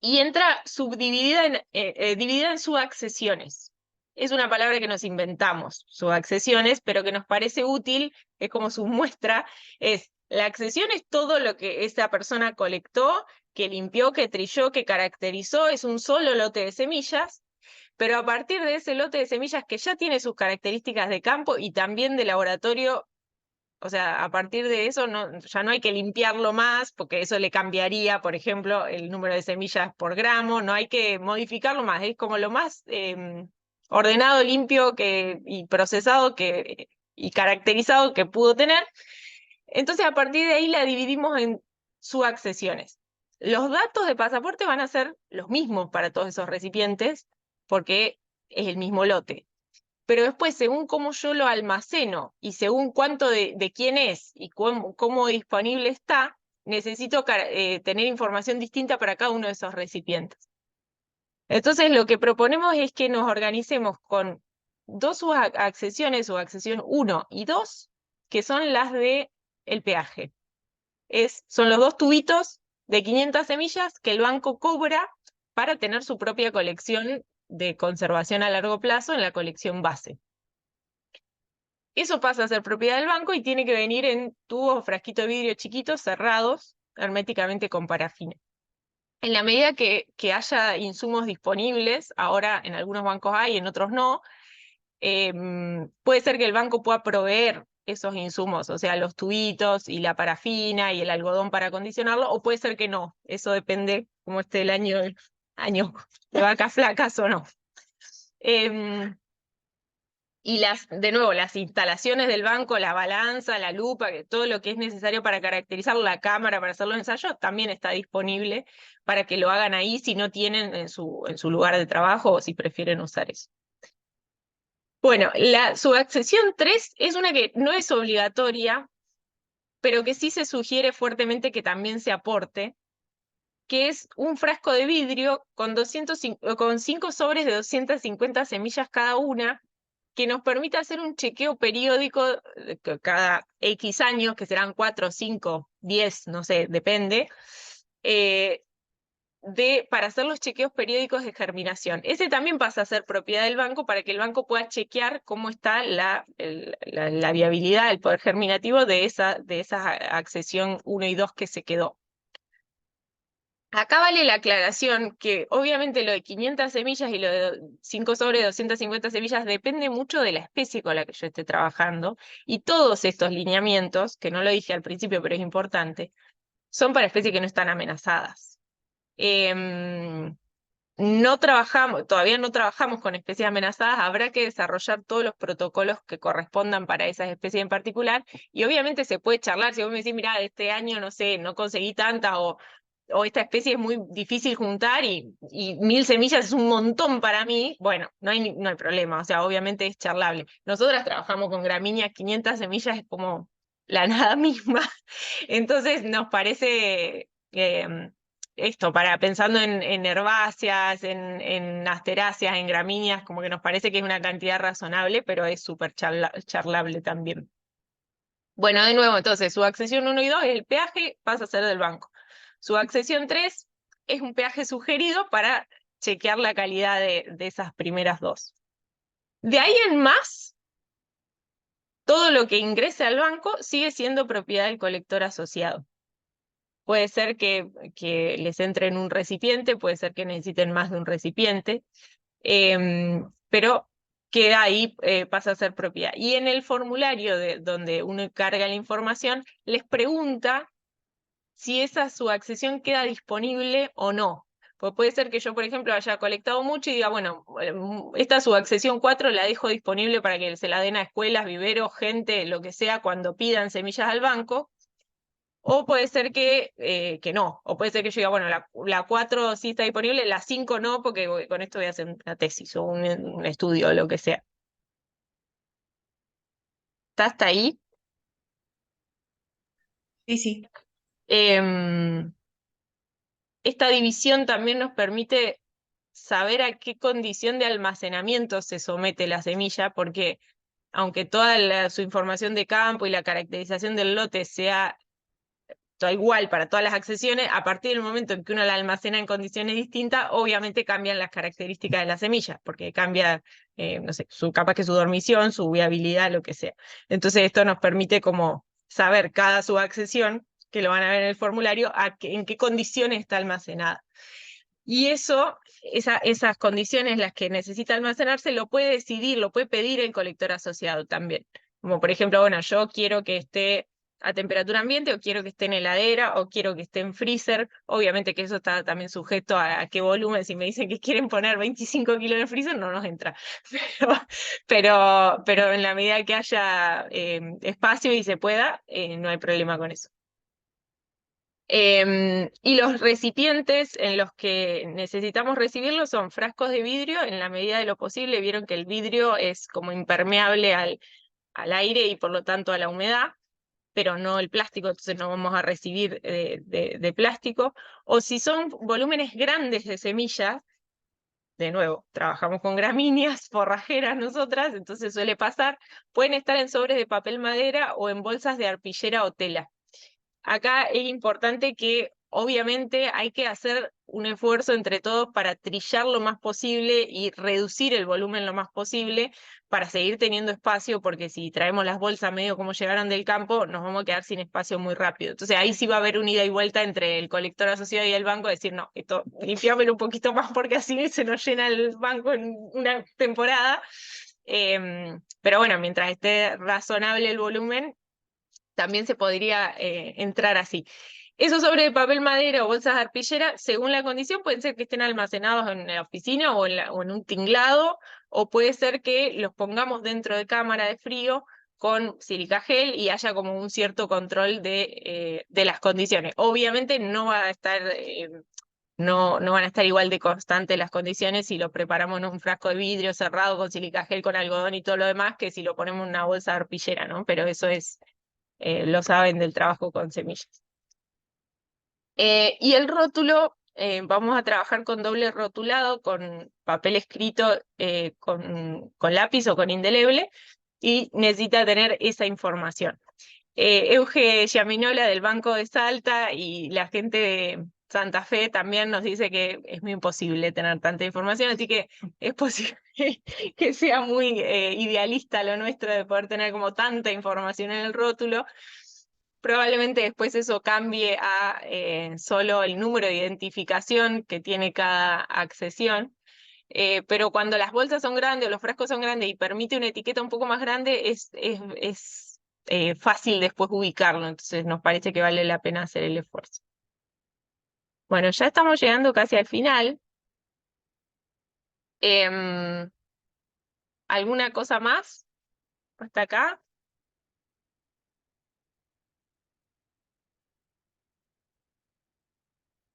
Y entra dividida en subaccesiones. Es una palabra que nos inventamos, subaccesiones, pero que nos parece útil, es como su muestra, la accesión es todo lo que esa persona colectó, que limpió, que trilló, que caracterizó, es un solo lote de semillas, pero a partir de ese lote de semillas que ya tiene sus características de campo y también de laboratorio, o sea, a partir de eso ya no hay que limpiarlo más, porque eso le cambiaría, por ejemplo, el número de semillas por gramo, no hay que modificarlo más, es como lo más ordenado, limpio y procesado y caracterizado que pudo tener. Entonces, a partir de ahí la dividimos en subaccesiones. Los datos de pasaporte van a ser los mismos para todos esos recipientes, porque es el mismo lote. Pero después, según cómo yo lo almaceno y según cuánto de quién es y cómo disponible está, necesito tener información distinta para cada uno de esos recipientes. Entonces, lo que proponemos es que nos organicemos con dos subaccesiones, subaccesion 1 y 2, que son las de el peaje. Son los dos tubitos de 500 semillas que el banco cobra para tener su propia colección de conservación a largo plazo en la colección base. Eso pasa a ser propiedad del banco y tiene que venir en tubos o frasquitos de vidrio chiquitos cerrados herméticamente con parafina. En la medida que haya insumos disponibles, ahora en algunos bancos hay, en otros no, puede ser que el banco pueda proveer esos insumos, o sea, los tubitos y la parafina y el algodón para acondicionarlo, o puede ser que no. Eso depende cómo esté el año de vacas flacas o no. Y de nuevo, las instalaciones del banco, la balanza, la lupa, todo lo que es necesario para caracterizar la cámara, para hacer los ensayos, también está disponible para que lo hagan ahí si no tienen en su lugar de trabajo o si prefieren usar eso. Bueno, la subaccesión 3 es una que no es obligatoria, pero que sí se sugiere fuertemente que también se aporte, que es un frasco de vidrio con 5 sobres de 250 semillas cada una, que nos permite hacer un chequeo periódico cada X años, que serán 4, 5, 10, no sé, depende, para hacer los chequeos periódicos de germinación. Ese también pasa a ser propiedad del banco para que el banco pueda chequear cómo está la viabilidad, el poder germinativo de esa accesión 1 y 2 que se quedó. Acá vale la aclaración que obviamente lo de 500 semillas y lo de 5 sobre 250 semillas depende mucho de la especie con la que yo esté trabajando, y todos estos lineamientos, que no lo dije al principio pero es importante, son para especies que no están amenazadas. Todavía no trabajamos con especies amenazadas, habrá que desarrollar todos los protocolos que correspondan para esas especies en particular, y obviamente se puede charlar, si vos me decís, mira, este año, no sé, no conseguí tantas, o esta especie es muy difícil juntar y 1000 semillas es un montón para mí, bueno, no hay problema, o sea, obviamente es charlable. Nosotras trabajamos con gramíneas, 500 semillas es como la nada misma, entonces nos parece esto, pensando en herbáceas, en asteráceas, en gramíneas, como que nos parece que es una cantidad razonable, pero es súper charlable también. Bueno, de nuevo, entonces, su accesión 1 y 2 es el peaje, pasa a ser del banco. Su accesión 3 es un peaje sugerido para chequear la calidad de esas primeras dos. De ahí en más, todo lo que ingrese al banco sigue siendo propiedad del colector asociado. Puede ser que les entre en un recipiente, puede ser que necesiten más de un recipiente, pero queda ahí, pasa a ser propiedad. Y en el formulario donde uno carga la información, les pregunta si esa subaccesión queda disponible o no. Pues puede ser que yo, por ejemplo, haya colectado mucho y diga, bueno, esta subaccesión 4 la dejo disponible para que se la den a escuelas, viveros, gente, lo que sea, cuando pidan semillas al banco. O puede ser que no. O puede ser que yo diga, bueno, la 4 sí está disponible, la 5 no, porque con esto voy a hacer una tesis o un estudio o lo que sea. ¿Está hasta ahí? Sí, sí. Esta división también nos permite saber a qué condición de almacenamiento se somete la semilla, porque aunque toda su información de campo y la caracterización del lote sea toda igual para todas las accesiones, a partir del momento en que uno la almacena en condiciones distintas, obviamente cambian las características de la semilla, porque cambia, no sé, capaz que su dormición, su viabilidad, lo que sea. Entonces esto nos permite como saber cada subaccesión, que lo van a ver en el formulario, en qué condiciones está almacenada. Y esas condiciones, las que necesita almacenarse, lo puede decidir, lo puede pedir el colector asociado también. Como por ejemplo, bueno, yo quiero que esté a temperatura ambiente, o quiero que esté en heladera, o quiero que esté en freezer. Obviamente que eso está también sujeto a qué volumen. Si me dicen que quieren poner 25 kilos en el freezer, no nos entra. Pero en la medida que haya espacio y se pueda, no hay problema con eso. Y los recipientes en los que necesitamos recibirlo son frascos de vidrio, en la medida de lo posible. Vieron que el vidrio es como impermeable al aire y por lo tanto a la humedad, pero no el plástico, entonces no vamos a recibir de plástico. O si son volúmenes grandes de semillas, de nuevo, trabajamos con gramíneas forrajeras nosotras, entonces suele pasar, pueden estar en sobres de papel madera o en bolsas de arpillera o tela. Acá es importante que obviamente hay que hacer un esfuerzo entre todos para trillar lo más posible y reducir el volumen lo más posible para seguir teniendo espacio, porque si traemos las bolsas medio como llegaron del campo, nos vamos a quedar sin espacio muy rápido. Entonces ahí sí va a haber un ida y vuelta entre el colector asociado y el banco, decir, no, esto limpiámelo un poquito más porque así se nos llena el banco en una temporada. Pero bueno, mientras esté razonable el volumen, también se podría entrar así. Esos sobres de papel madera o bolsas de arpillera, según la condición, pueden ser que estén almacenados en la oficina o en un tinglado, o puede ser que los pongamos dentro de cámara de frío con silica gel y haya como un cierto control de las condiciones. Obviamente no va a estar... no van a estar igual de constantes las condiciones si lo preparamos en un frasco de vidrio cerrado con silica gel, con algodón y todo lo demás, que si lo ponemos en una bolsa de arpillera, ¿no? Pero eso es... lo saben del trabajo con semillas. Y el rótulo, vamos a trabajar con doble rotulado, con papel escrito con lápiz o con indeleble, y necesita tener esa información. Euge Yaminola del Banco de Salta y la gente de Santa Fe también nos dice que es muy imposible tener tanta información, así que es posible que sea muy idealista lo nuestro de poder tener como tanta información en el rótulo. Probablemente después eso cambie a solo el número de identificación que tiene cada accesión. Pero cuando las bolsas son grandes o los frascos son grandes y permite una etiqueta un poco más grande, es fácil después ubicarlo. Entonces nos parece que vale la pena hacer el esfuerzo. Bueno, ya estamos llegando casi al final. ¿Alguna cosa más hasta acá?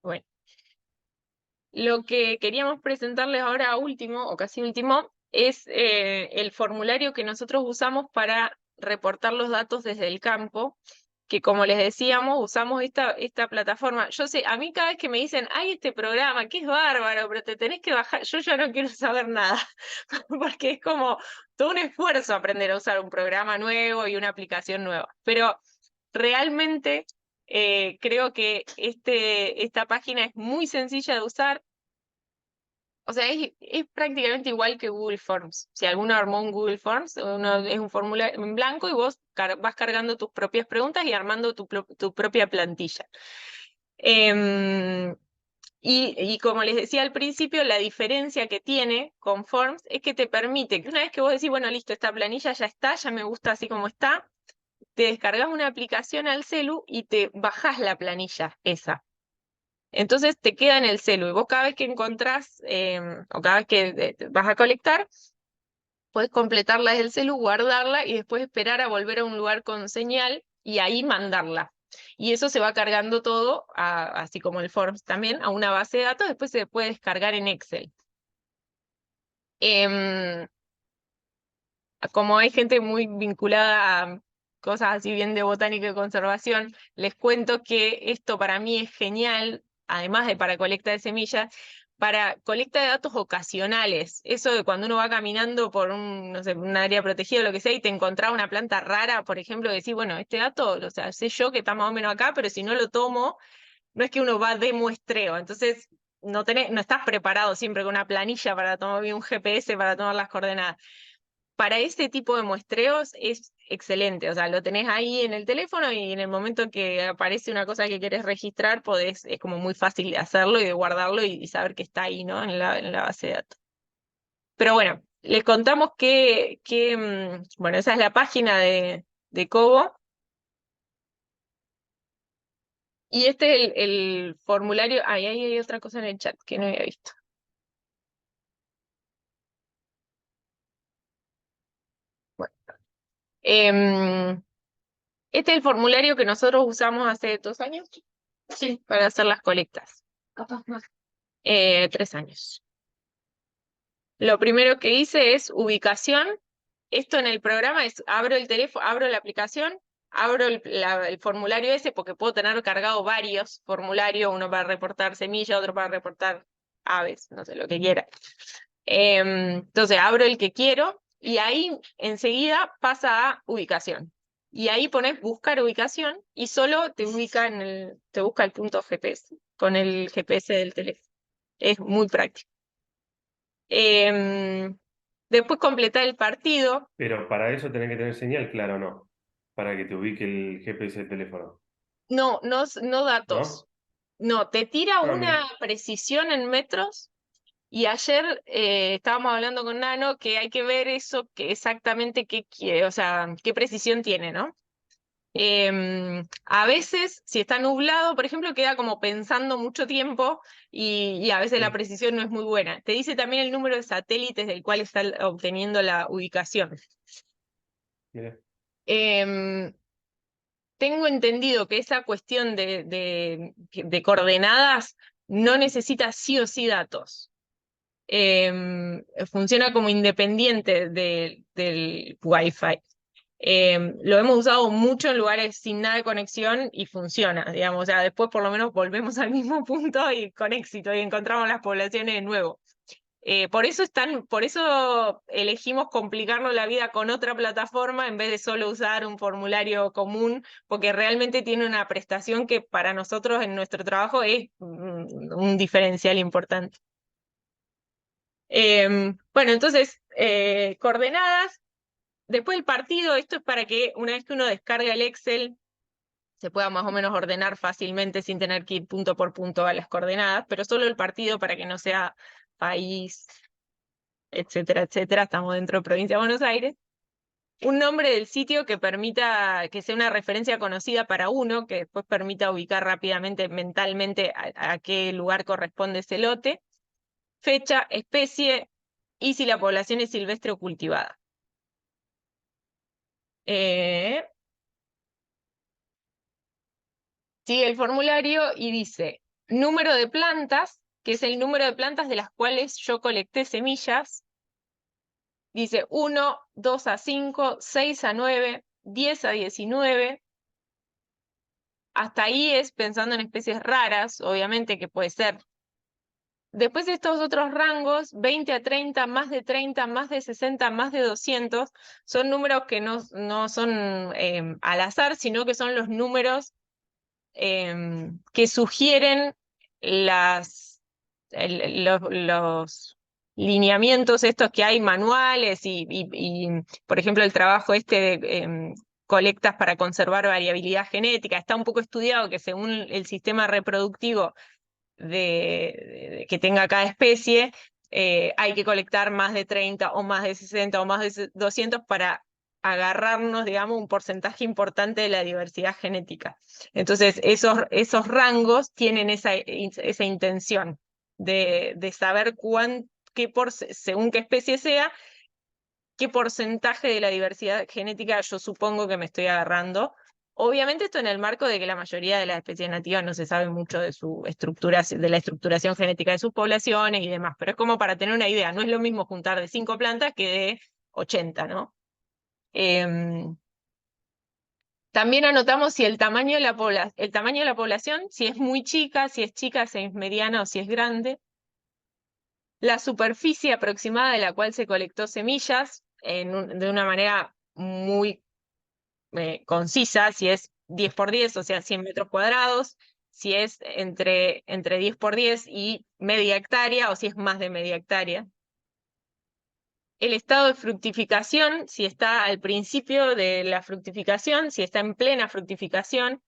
Bueno. Lo que queríamos presentarles ahora último, o casi último, es el formulario que nosotros usamos para reportar los datos desde el campo, que como les decíamos, usamos esta plataforma. Yo sé, a mí cada vez que me dicen, hay este programa, que es bárbaro, pero te tenés que bajar, yo ya no quiero saber nada, porque es como todo un esfuerzo aprender a usar un programa nuevo y una aplicación nueva. Pero realmente Creo que esta página es muy sencilla de usar. O sea, es prácticamente igual que Google Forms. Si alguno armó un Google Forms, es un formulario en blanco y vos vas cargando tus propias preguntas y armando tu propia plantilla. Em, y como les decía al principio, la diferencia que tiene con Forms es que te permite que una vez que vos decís, bueno, listo, esta planilla ya está, ya me gusta así como está, te descargas una aplicación al celu y te bajás la planilla esa. Entonces te queda en el celu y vos cada vez que encontrás o cada vez que vas a colectar, puedes completarla desde el celu, guardarla y después esperar a volver a un lugar con señal y ahí mandarla. Y eso se va cargando todo, así como el Forms también, a una base de datos, después se puede descargar en Excel. Em, Como hay gente muy vinculada a cosas así bien de botánica y conservación, les cuento que esto para mí es genial, además de para colecta de semillas, para colecta de datos ocasionales. Eso de cuando uno va caminando por no sé, un área protegida o lo que sea y te encontrás una planta rara, por ejemplo, decís, bueno, este dato, o sea, sé yo que está más o menos acá, pero si no lo tomo, no es que uno va de muestreo. Entonces, no estás preparado siempre con una planilla para tomar bien un GPS para tomar las coordenadas. Para ese tipo de muestreos es excelente, o sea, lo tenés ahí en el teléfono y en el momento que aparece una cosa que querés registrar, es como muy fácil de hacerlo y de guardarlo y saber que está ahí, ¿no? En la base de datos. Pero bueno, les contamos bueno, esa es la página de Cobo. Y este es el formulario. Ahí hay otra cosa en el chat que no había visto. Bueno. Este es el formulario que nosotros usamos hace 2 años. Sí, para hacer las colectas. Capaz más. 3 años. Lo primero que hice es ubicación. Esto en el programa es, abro el teléfono, abro la aplicación, abro el formulario ese porque puedo tener cargado varios formularios, uno para reportar semilla, otro para reportar aves, no sé, lo que quiera. Entonces abro el que quiero y ahí enseguida pasa a ubicación. Y ahí pones buscar ubicación y solo te ubica te busca el punto GPS con el GPS del teléfono. Es muy práctico. Después completar el partido. Pero para eso tenés que tener señal, claro, no. Para que te ubique el GPS del teléfono. No datos. ¿No? No, te tira Ah, una mira. precisión en metros. Y ayer estábamos hablando con Nano que hay que ver eso, que exactamente qué quiere, o sea, qué precisión tiene, ¿no? A veces, si está nublado, por ejemplo, queda como pensando mucho tiempo y a veces la Sí. precisión no es muy buena. Te dice también el número de satélites del cual está obteniendo la ubicación. Mira. Em, Tengo entendido que esa cuestión de coordenadas no necesita sí o sí datos. Funciona como independiente del Wi-Fi. Lo hemos usado mucho en lugares sin nada de conexión y funciona, digamos. O sea, después por lo menos volvemos al mismo punto y con éxito y encontramos las poblaciones de nuevo. Por eso elegimos complicarnos la vida con otra plataforma en vez de solo usar un formulario común, porque realmente tiene una prestación que para nosotros en nuestro trabajo es un diferencial importante. Bueno, entonces, coordenadas. Después el partido, esto es para que una vez que uno descarga el Excel, se pueda más o menos ordenar fácilmente sin tener que ir punto por punto a las coordenadas, pero solo el partido para que no sea país, etcétera, etcétera. Estamos dentro de Provincia de Buenos Aires. Un nombre del sitio que permita que sea una referencia conocida para uno, que después permita ubicar rápidamente, mentalmente, a qué lugar corresponde ese lote. Fecha, especie y si la población es silvestre o cultivada. Sigue el formulario y dice número de plantas, que es el número de plantas de las cuales yo colecté semillas. Dice 1, 2 a 5, 6 a 9, 10 a 19. Hasta ahí es pensando en especies raras, obviamente que puede ser. Después de estos otros rangos, 20 a 30, más de 30, más de 60, más de 200, son números que no son al azar, sino que son los números que sugieren los lineamientos estos que hay manuales por ejemplo, el trabajo este de colectas para conservar variabilidad genética. Está un poco estudiado que según el sistema reproductivo que tenga cada especie, hay que colectar más de 30 o más de 60 o más de 200 para agarrarnos, digamos, un porcentaje importante de la diversidad genética. Entonces, esos rangos tienen esa intención de saber según qué especie sea, qué porcentaje de la diversidad genética yo supongo que me estoy agarrando. Obviamente esto en el marco de que la mayoría de las especies nativas no se sabe mucho de su estructura, de la estructuración genética de sus poblaciones y demás, pero es como para tener una idea, no es lo mismo juntar de 5 plantas que de 80, ¿no? También anotamos si el tamaño de la población, si es muy chica, si es mediana o si es grande. La superficie aproximada de la cual se colectó semillas, de una manera muy concisa, si es 10 por 10, o sea, 100 metros cuadrados, si es entre 10 por 10 y media hectárea, o si es más de media hectárea. El estado de fructificación, si está al principio de la fructificación, si está en plena fructificación,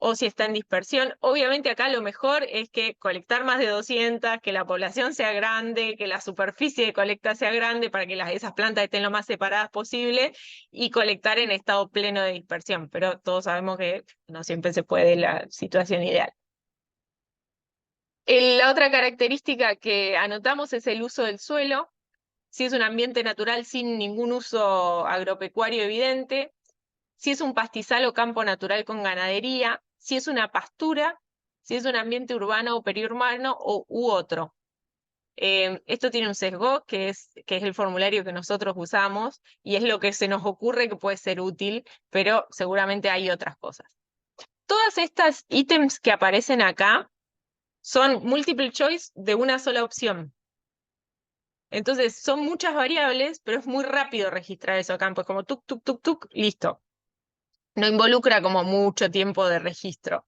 o si está en dispersión. Obviamente acá lo mejor es que colectar más de 200, que la población sea grande, que la superficie de colecta sea grande para que esas plantas estén lo más separadas posible y colectar en estado pleno de dispersión. Pero todos sabemos que no siempre se puede la situación ideal. La otra característica que anotamos es el uso del suelo. Si es un ambiente natural sin ningún uso agropecuario evidente, si es un pastizal o campo natural con ganadería, si es una pastura, si es un ambiente urbano o periurbano u otro. Esto tiene un sesgo, que es el formulario que nosotros usamos, y es lo que se nos ocurre que puede ser útil, pero seguramente hay otras cosas. Todas estas ítems que aparecen acá son multiple choice de una sola opción. Entonces, son muchas variables, pero es muy rápido registrar esos campos, como tuk, tuk, tuk, tuk, listo. No involucra como mucho tiempo de registro.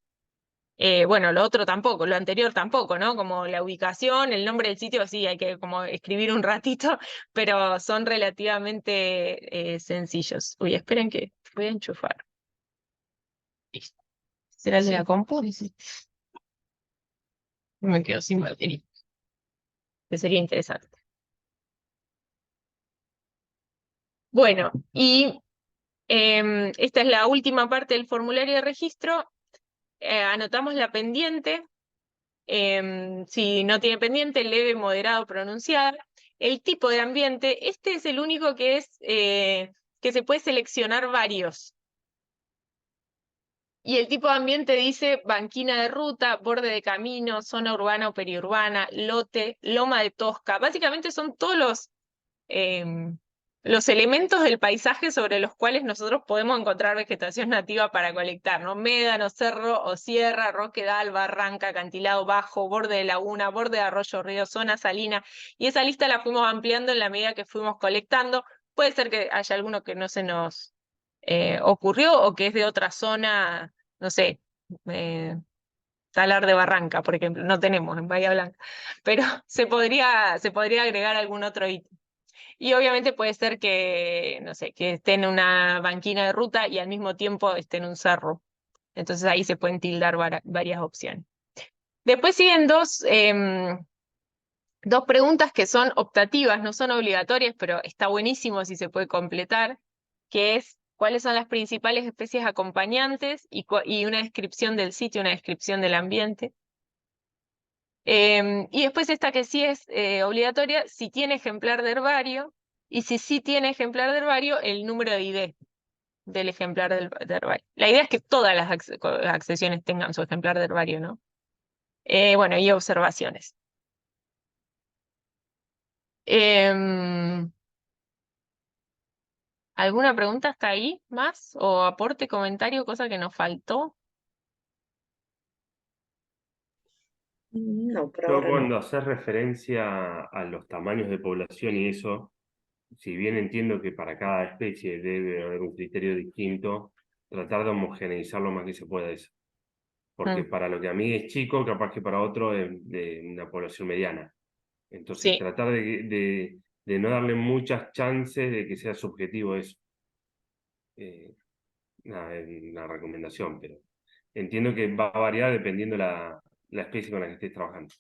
Bueno, lo otro tampoco, lo anterior tampoco, ¿no? Como la ubicación, el nombre del sitio, sí, hay que como escribir un ratito, pero son relativamente sencillos. Uy, esperen que voy a enchufar. Listo. ¿Será el de la compu? Sí. Me quedo sin batería. Que sería interesante. Bueno, y esta es la última parte del formulario de registro. Anotamos la pendiente. Si no tiene pendiente, leve, moderado, pronunciada. El tipo de ambiente, este es el único que que se puede seleccionar varios. Y el tipo de ambiente dice banquina de ruta, borde de camino, zona urbana o periurbana, lote, loma de tosca. Básicamente son todos los elementos del paisaje sobre los cuales nosotros podemos encontrar vegetación nativa para colectar, ¿no? Médano, cerro o sierra, roquedal, barranca, acantilado bajo, borde de laguna, borde de arroyo, río, zona salina, y esa lista la fuimos ampliando en la medida que fuimos colectando. Puede ser que haya alguno que no se nos ocurrió o que es de otra zona, no sé, Salar de Barranca, por ejemplo, no tenemos en Bahía Blanca, pero se podría agregar algún otro ítem. Y obviamente puede ser que, no sé, que esté en una banquina de ruta y al mismo tiempo esté en un cerro. Entonces ahí se pueden tildar varias opciones. Después siguen dos preguntas que son optativas, no son obligatorias, pero está buenísimo si se puede completar, que es cuáles son las principales especies acompañantes y una descripción del sitio, una descripción del ambiente. Y después esta que sí es obligatoria, si tiene ejemplar de herbario, y si sí tiene ejemplar de herbario, el número de ID del ejemplar de herbario. La idea es que todas las accesiones tengan su ejemplar de herbario, ¿no? Bueno, y observaciones. ¿Alguna pregunta hasta ahí más? ¿O aporte, comentario, cosa que nos faltó? No, por Yo ahora no. cuando haces referencia a los tamaños de población y eso, si bien entiendo que para cada especie debe haber un criterio distinto, tratar de homogeneizar lo más que se pueda eso. porque para lo que a mí es chico, capaz que para otro es de una población mediana. Entonces, Sí. tratar de no darle muchas chances de que sea subjetivo eso. Nada, es una recomendación, pero entiendo que va a variar dependiendo la especie con la que estés trabajando.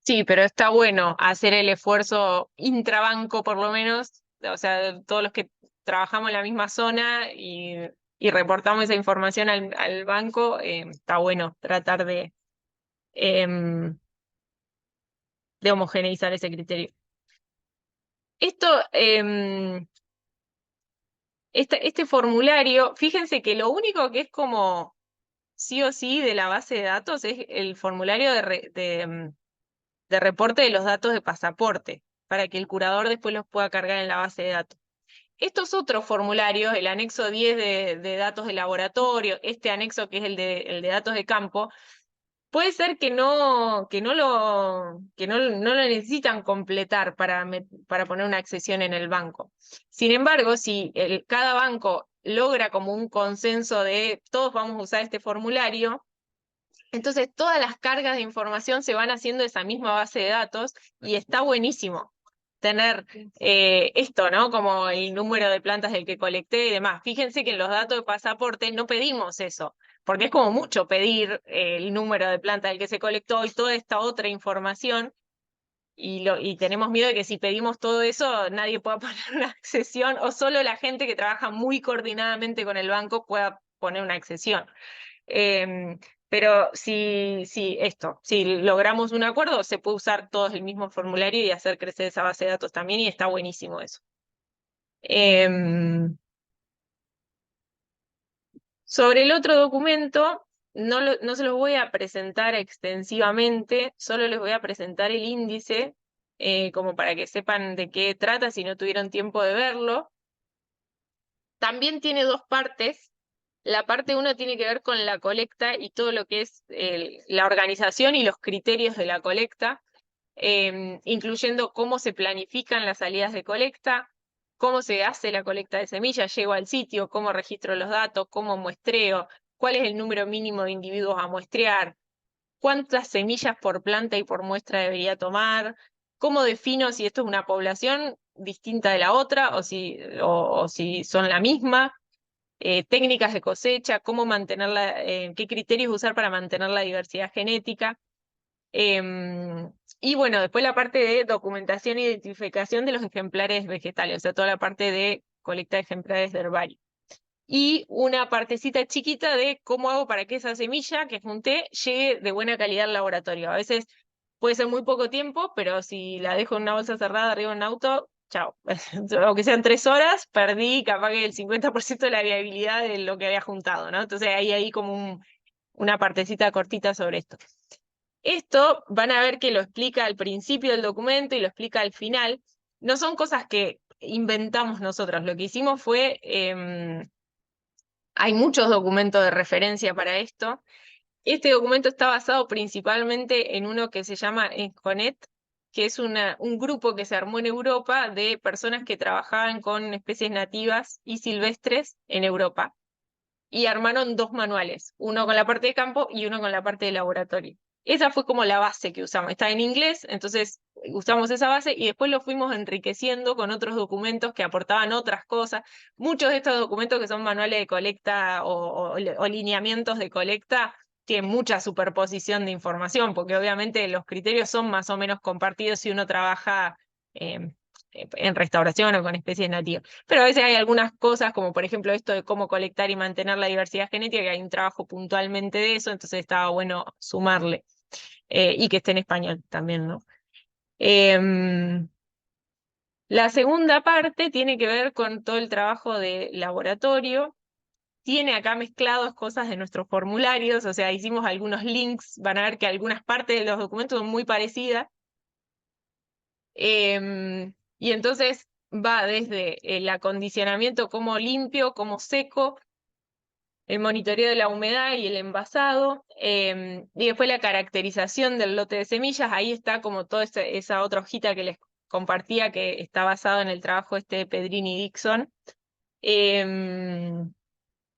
Sí, pero está bueno hacer el esfuerzo intrabanco por lo menos, o sea, todos los que trabajamos en la misma zona y reportamos esa información al banco, está bueno tratar em, de homogeneizar ese criterio. Esto, este formulario, fíjense que lo único que es como sí o sí de la base de datos es el formulario de reporte de los datos de pasaporte, para que el curador después los pueda cargar en la base de datos. Estos otros formularios, el anexo 10 de datos de laboratorio, este anexo que es el de datos de campo, puede ser que no lo necesitan completar para poner una accesión en el banco. Sin embargo, si cada banco logra como un consenso de todos vamos a usar este formulario, entonces todas las cargas de información se van haciendo de esa misma base de datos y está buenísimo tener esto, ¿no? Como el número de plantas del que colecté y demás. Fíjense que en los datos de pasaporte no pedimos eso, porque es como mucho pedir el número de plantas del que se colectó y toda esta otra información. Y tenemos miedo de que si pedimos todo eso, nadie pueda poner una accesión o solo la gente que trabaja muy coordinadamente con el banco pueda poner una accesión. Em, pero si logramos un acuerdo, se puede usar todos el mismo formulario y hacer crecer esa base de datos también, y está buenísimo eso. Sobre el otro documento, no se los voy a presentar extensivamente, solo les voy a presentar el índice, como para que sepan de qué trata si no tuvieron tiempo de verlo. También tiene dos partes. La parte 1 tiene que ver con la colecta y todo lo que es la organización y los criterios de la colecta, incluyendo cómo se planifican las salidas de colecta, cómo se hace la colecta de semillas, llego al sitio, cómo registro los datos, cómo muestreo, cuál es el número mínimo de individuos a muestrear, cuántas semillas por planta y por muestra debería tomar, cómo defino si esto es una población distinta de la otra o si son la misma, técnicas de cosecha, cómo mantenerla, qué criterios usar para mantener la diversidad genética. Y bueno, después la parte de documentación e identificación de los ejemplares vegetales, o sea, toda la parte de colecta de ejemplares de herbario. Y una partecita chiquita de cómo hago para que esa semilla que junté llegue de buena calidad al laboratorio. A veces puede ser muy poco tiempo, pero si la dejo en una bolsa cerrada arriba de un auto, chao. Aunque sean 3 horas, perdí capaz que el 50% de la viabilidad de lo que había juntado, ¿no? Entonces ahí como una partecita cortita sobre esto. Esto van a ver que lo explica al principio del documento y lo explica al final. No son cosas que inventamos nosotros. Lo que hicimos fue, hay muchos documentos de referencia para esto. Este documento está basado principalmente en uno que se llama ESCONET, que es un grupo que se armó en Europa de personas que trabajaban con especies nativas y silvestres en Europa. Y armaron 2 manuales, uno con la parte de campo y uno con la parte de laboratorio. Esa fue como la base que usamos. Está en inglés, entonces usamos esa base y después lo fuimos enriqueciendo con otros documentos que aportaban otras cosas. Muchos de estos documentos que son manuales de colecta o lineamientos de colecta tienen mucha superposición de información, porque obviamente los criterios son más o menos compartidos si uno trabaja en restauración o con especies nativas. Pero a veces hay algunas cosas, como por ejemplo esto de cómo colectar y mantener la diversidad genética, que hay un trabajo puntualmente de eso, entonces estaba bueno sumarle. Y que esté en español también, ¿no? La segunda parte tiene que ver con todo el trabajo de laboratorio. Tiene acá mezclados cosas de nuestros formularios, o sea, hicimos algunos links, van a ver que algunas partes de los documentos son muy parecidas. Y entonces va desde el acondicionamiento como limpio, como seco, el monitoreo de la humedad y el envasado, y después la caracterización del lote de semillas. Ahí está como toda esa otra hojita que les compartía que está basado en el trabajo de Pedrini Dixon.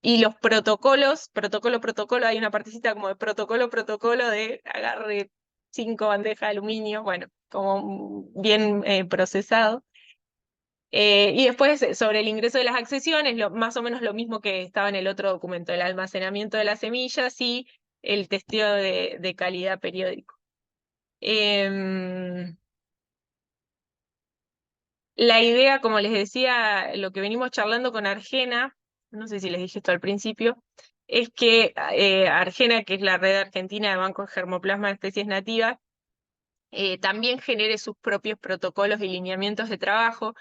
Y los protocolos, protocolo, hay una partecita como de protocolo de agarre 5 bandejas de aluminio, bueno, como bien procesado. Y después sobre el ingreso de las accesiones, más o menos lo mismo que estaba en el otro documento, el almacenamiento de las semillas y el testeo de calidad periódico. La idea, como les decía, lo que venimos charlando con Argena, no sé si les dije esto al principio, es que Argena, que es la red argentina de bancos de germoplasma de especies nativas, también genere sus propios protocolos y lineamientos de trabajo.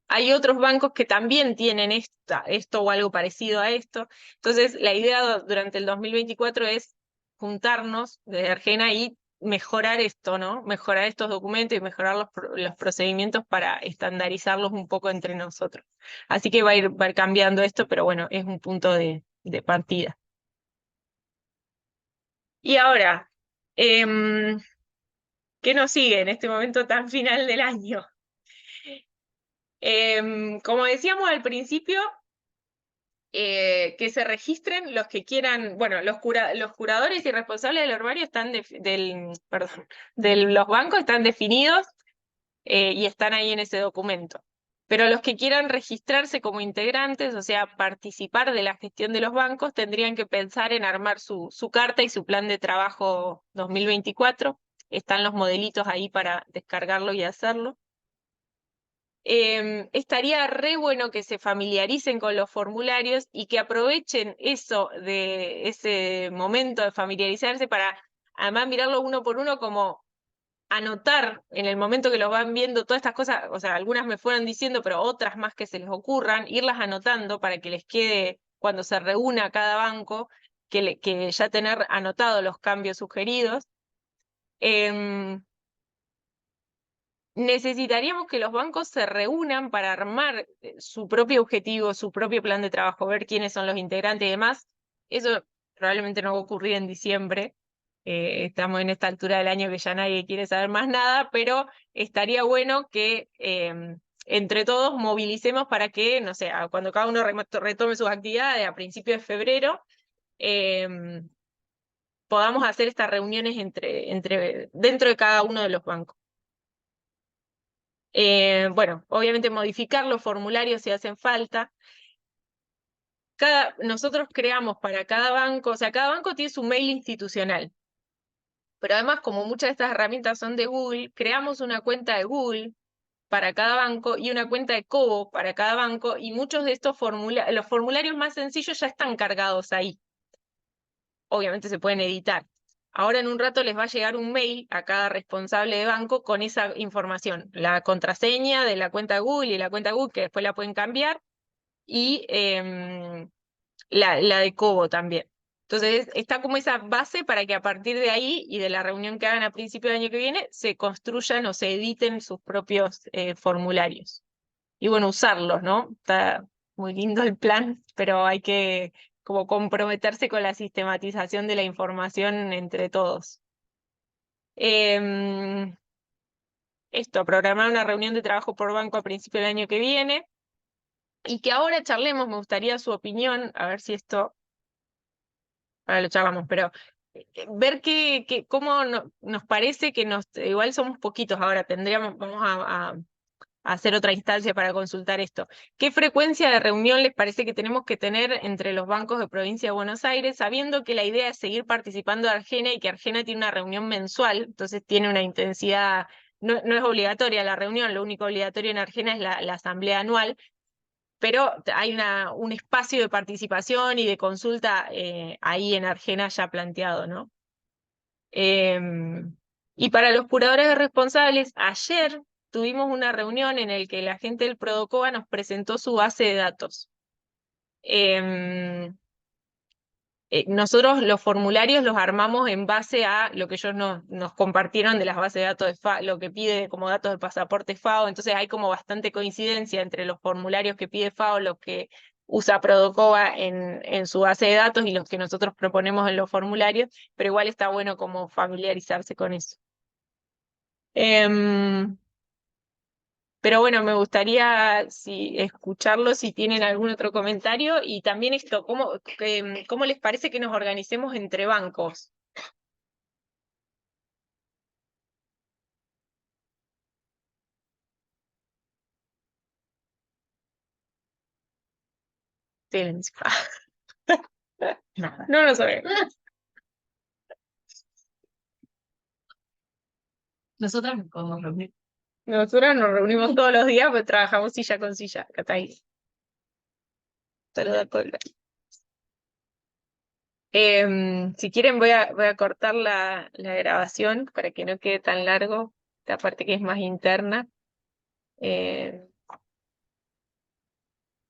Hay otros bancos que también tienen esto o algo parecido a esto. Entonces, la idea durante el 2024 es juntarnos desde Argena y mejorar esto, ¿no? Mejorar estos documentos y mejorar los procedimientos para estandarizarlos un poco entre nosotros. Así que va a ir cambiando esto, pero bueno, es un punto de partida. Y ahora, ¿qué nos sigue en este momento tan final del año? Como decíamos al principio, que se registren los que quieran, bueno, los curadores y responsables del herbario están perdón, de los bancos están definidos y están ahí en ese documento. Pero los que quieran registrarse como integrantes, o sea, participar de la gestión de los bancos, tendrían que pensar en armar su carta y su plan de trabajo 2024. Están los modelitos ahí para descargarlo y hacerlo. Estaría re bueno que se familiaricen con los formularios y que aprovechen eso de ese momento de familiarizarse para además mirarlo uno por uno, como anotar en el momento que los van viendo todas estas cosas, o sea, algunas me fueron diciendo, pero otras más que se les ocurran, irlas anotando para que les quede cuando se reúna cada banco, que ya tener anotado los cambios sugeridos. Necesitaríamos que los bancos se reúnan para armar su propio objetivo, su propio plan de trabajo, ver quiénes son los integrantes y demás. Eso probablemente no va a ocurrir en diciembre. Estamos en esta altura del año que ya nadie quiere saber más nada, pero estaría bueno que entre todos movilicemos para que, no sé, cuando cada uno retome sus actividades a principios de febrero, podamos hacer estas reuniones dentro de cada uno de los bancos. Bueno, obviamente modificar los formularios si hacen falta. Nosotros creamos para cada banco, o sea, cada banco tiene su mail institucional. Pero además, como muchas de estas herramientas son de Google, creamos una cuenta de Google para cada banco y una cuenta de Cobo para cada banco, y muchos de estos los formularios más sencillos ya están cargados ahí. Obviamente se pueden editar. Ahora en un rato les va a llegar un mail a cada responsable de banco con esa información, la contraseña de la cuenta Google y la cuenta Google, que después la pueden cambiar, y la de Cobo también. Entonces está como esa base para que a partir de ahí y de la reunión que hagan a principio del año que viene, se construyan o se editen sus propios formularios. Y bueno, usarlos, ¿no? Está muy lindo el plan, pero hay que como comprometerse con la sistematización de la información entre todos. Programar una reunión de trabajo por banco a principio del año que viene. Y que ahora charlemos, me gustaría su opinión, a ver si esto, ahora lo charlamos, pero ver cómo nos parece que igual somos poquitos ahora, vamos a hacer otra instancia para consultar esto. ¿Qué frecuencia de reunión les parece que tenemos que tener entre los bancos de Provincia de Buenos Aires, sabiendo que la idea es seguir participando de Argena y que Argena tiene una reunión mensual, entonces tiene una intensidad, no es obligatoria la reunión, lo único obligatorio en Argena es la asamblea anual, pero hay un espacio de participación y de consulta ahí en Argena ya planteado, ¿no? Y para los curadores de responsables, ayer tuvimos una reunión en la que la gente del Prodocoba nos presentó su base de datos. Nosotros los formularios los armamos en base a lo que ellos nos compartieron de las bases de datos de FAO, lo que pide como datos de pasaporte FAO, entonces hay como bastante coincidencia entre los formularios que pide FAO, los que usa Prodocoba en su base de datos y los que nosotros proponemos en los formularios, pero igual está bueno como familiarizarse con eso. Pero bueno, me gustaría escucharlo si tienen algún otro comentario y también esto, ¿cómo les parece que nos organicemos entre bancos? Silencio. Nada. No lo sabemos. Nosotras nos podemos reunir. Nosotros nos reunimos todos los días, pues trabajamos silla con silla. Acá está ahí. Saluda a Puebla. Si quieren voy a cortar la grabación para que no quede tan largo, la parte que es más interna.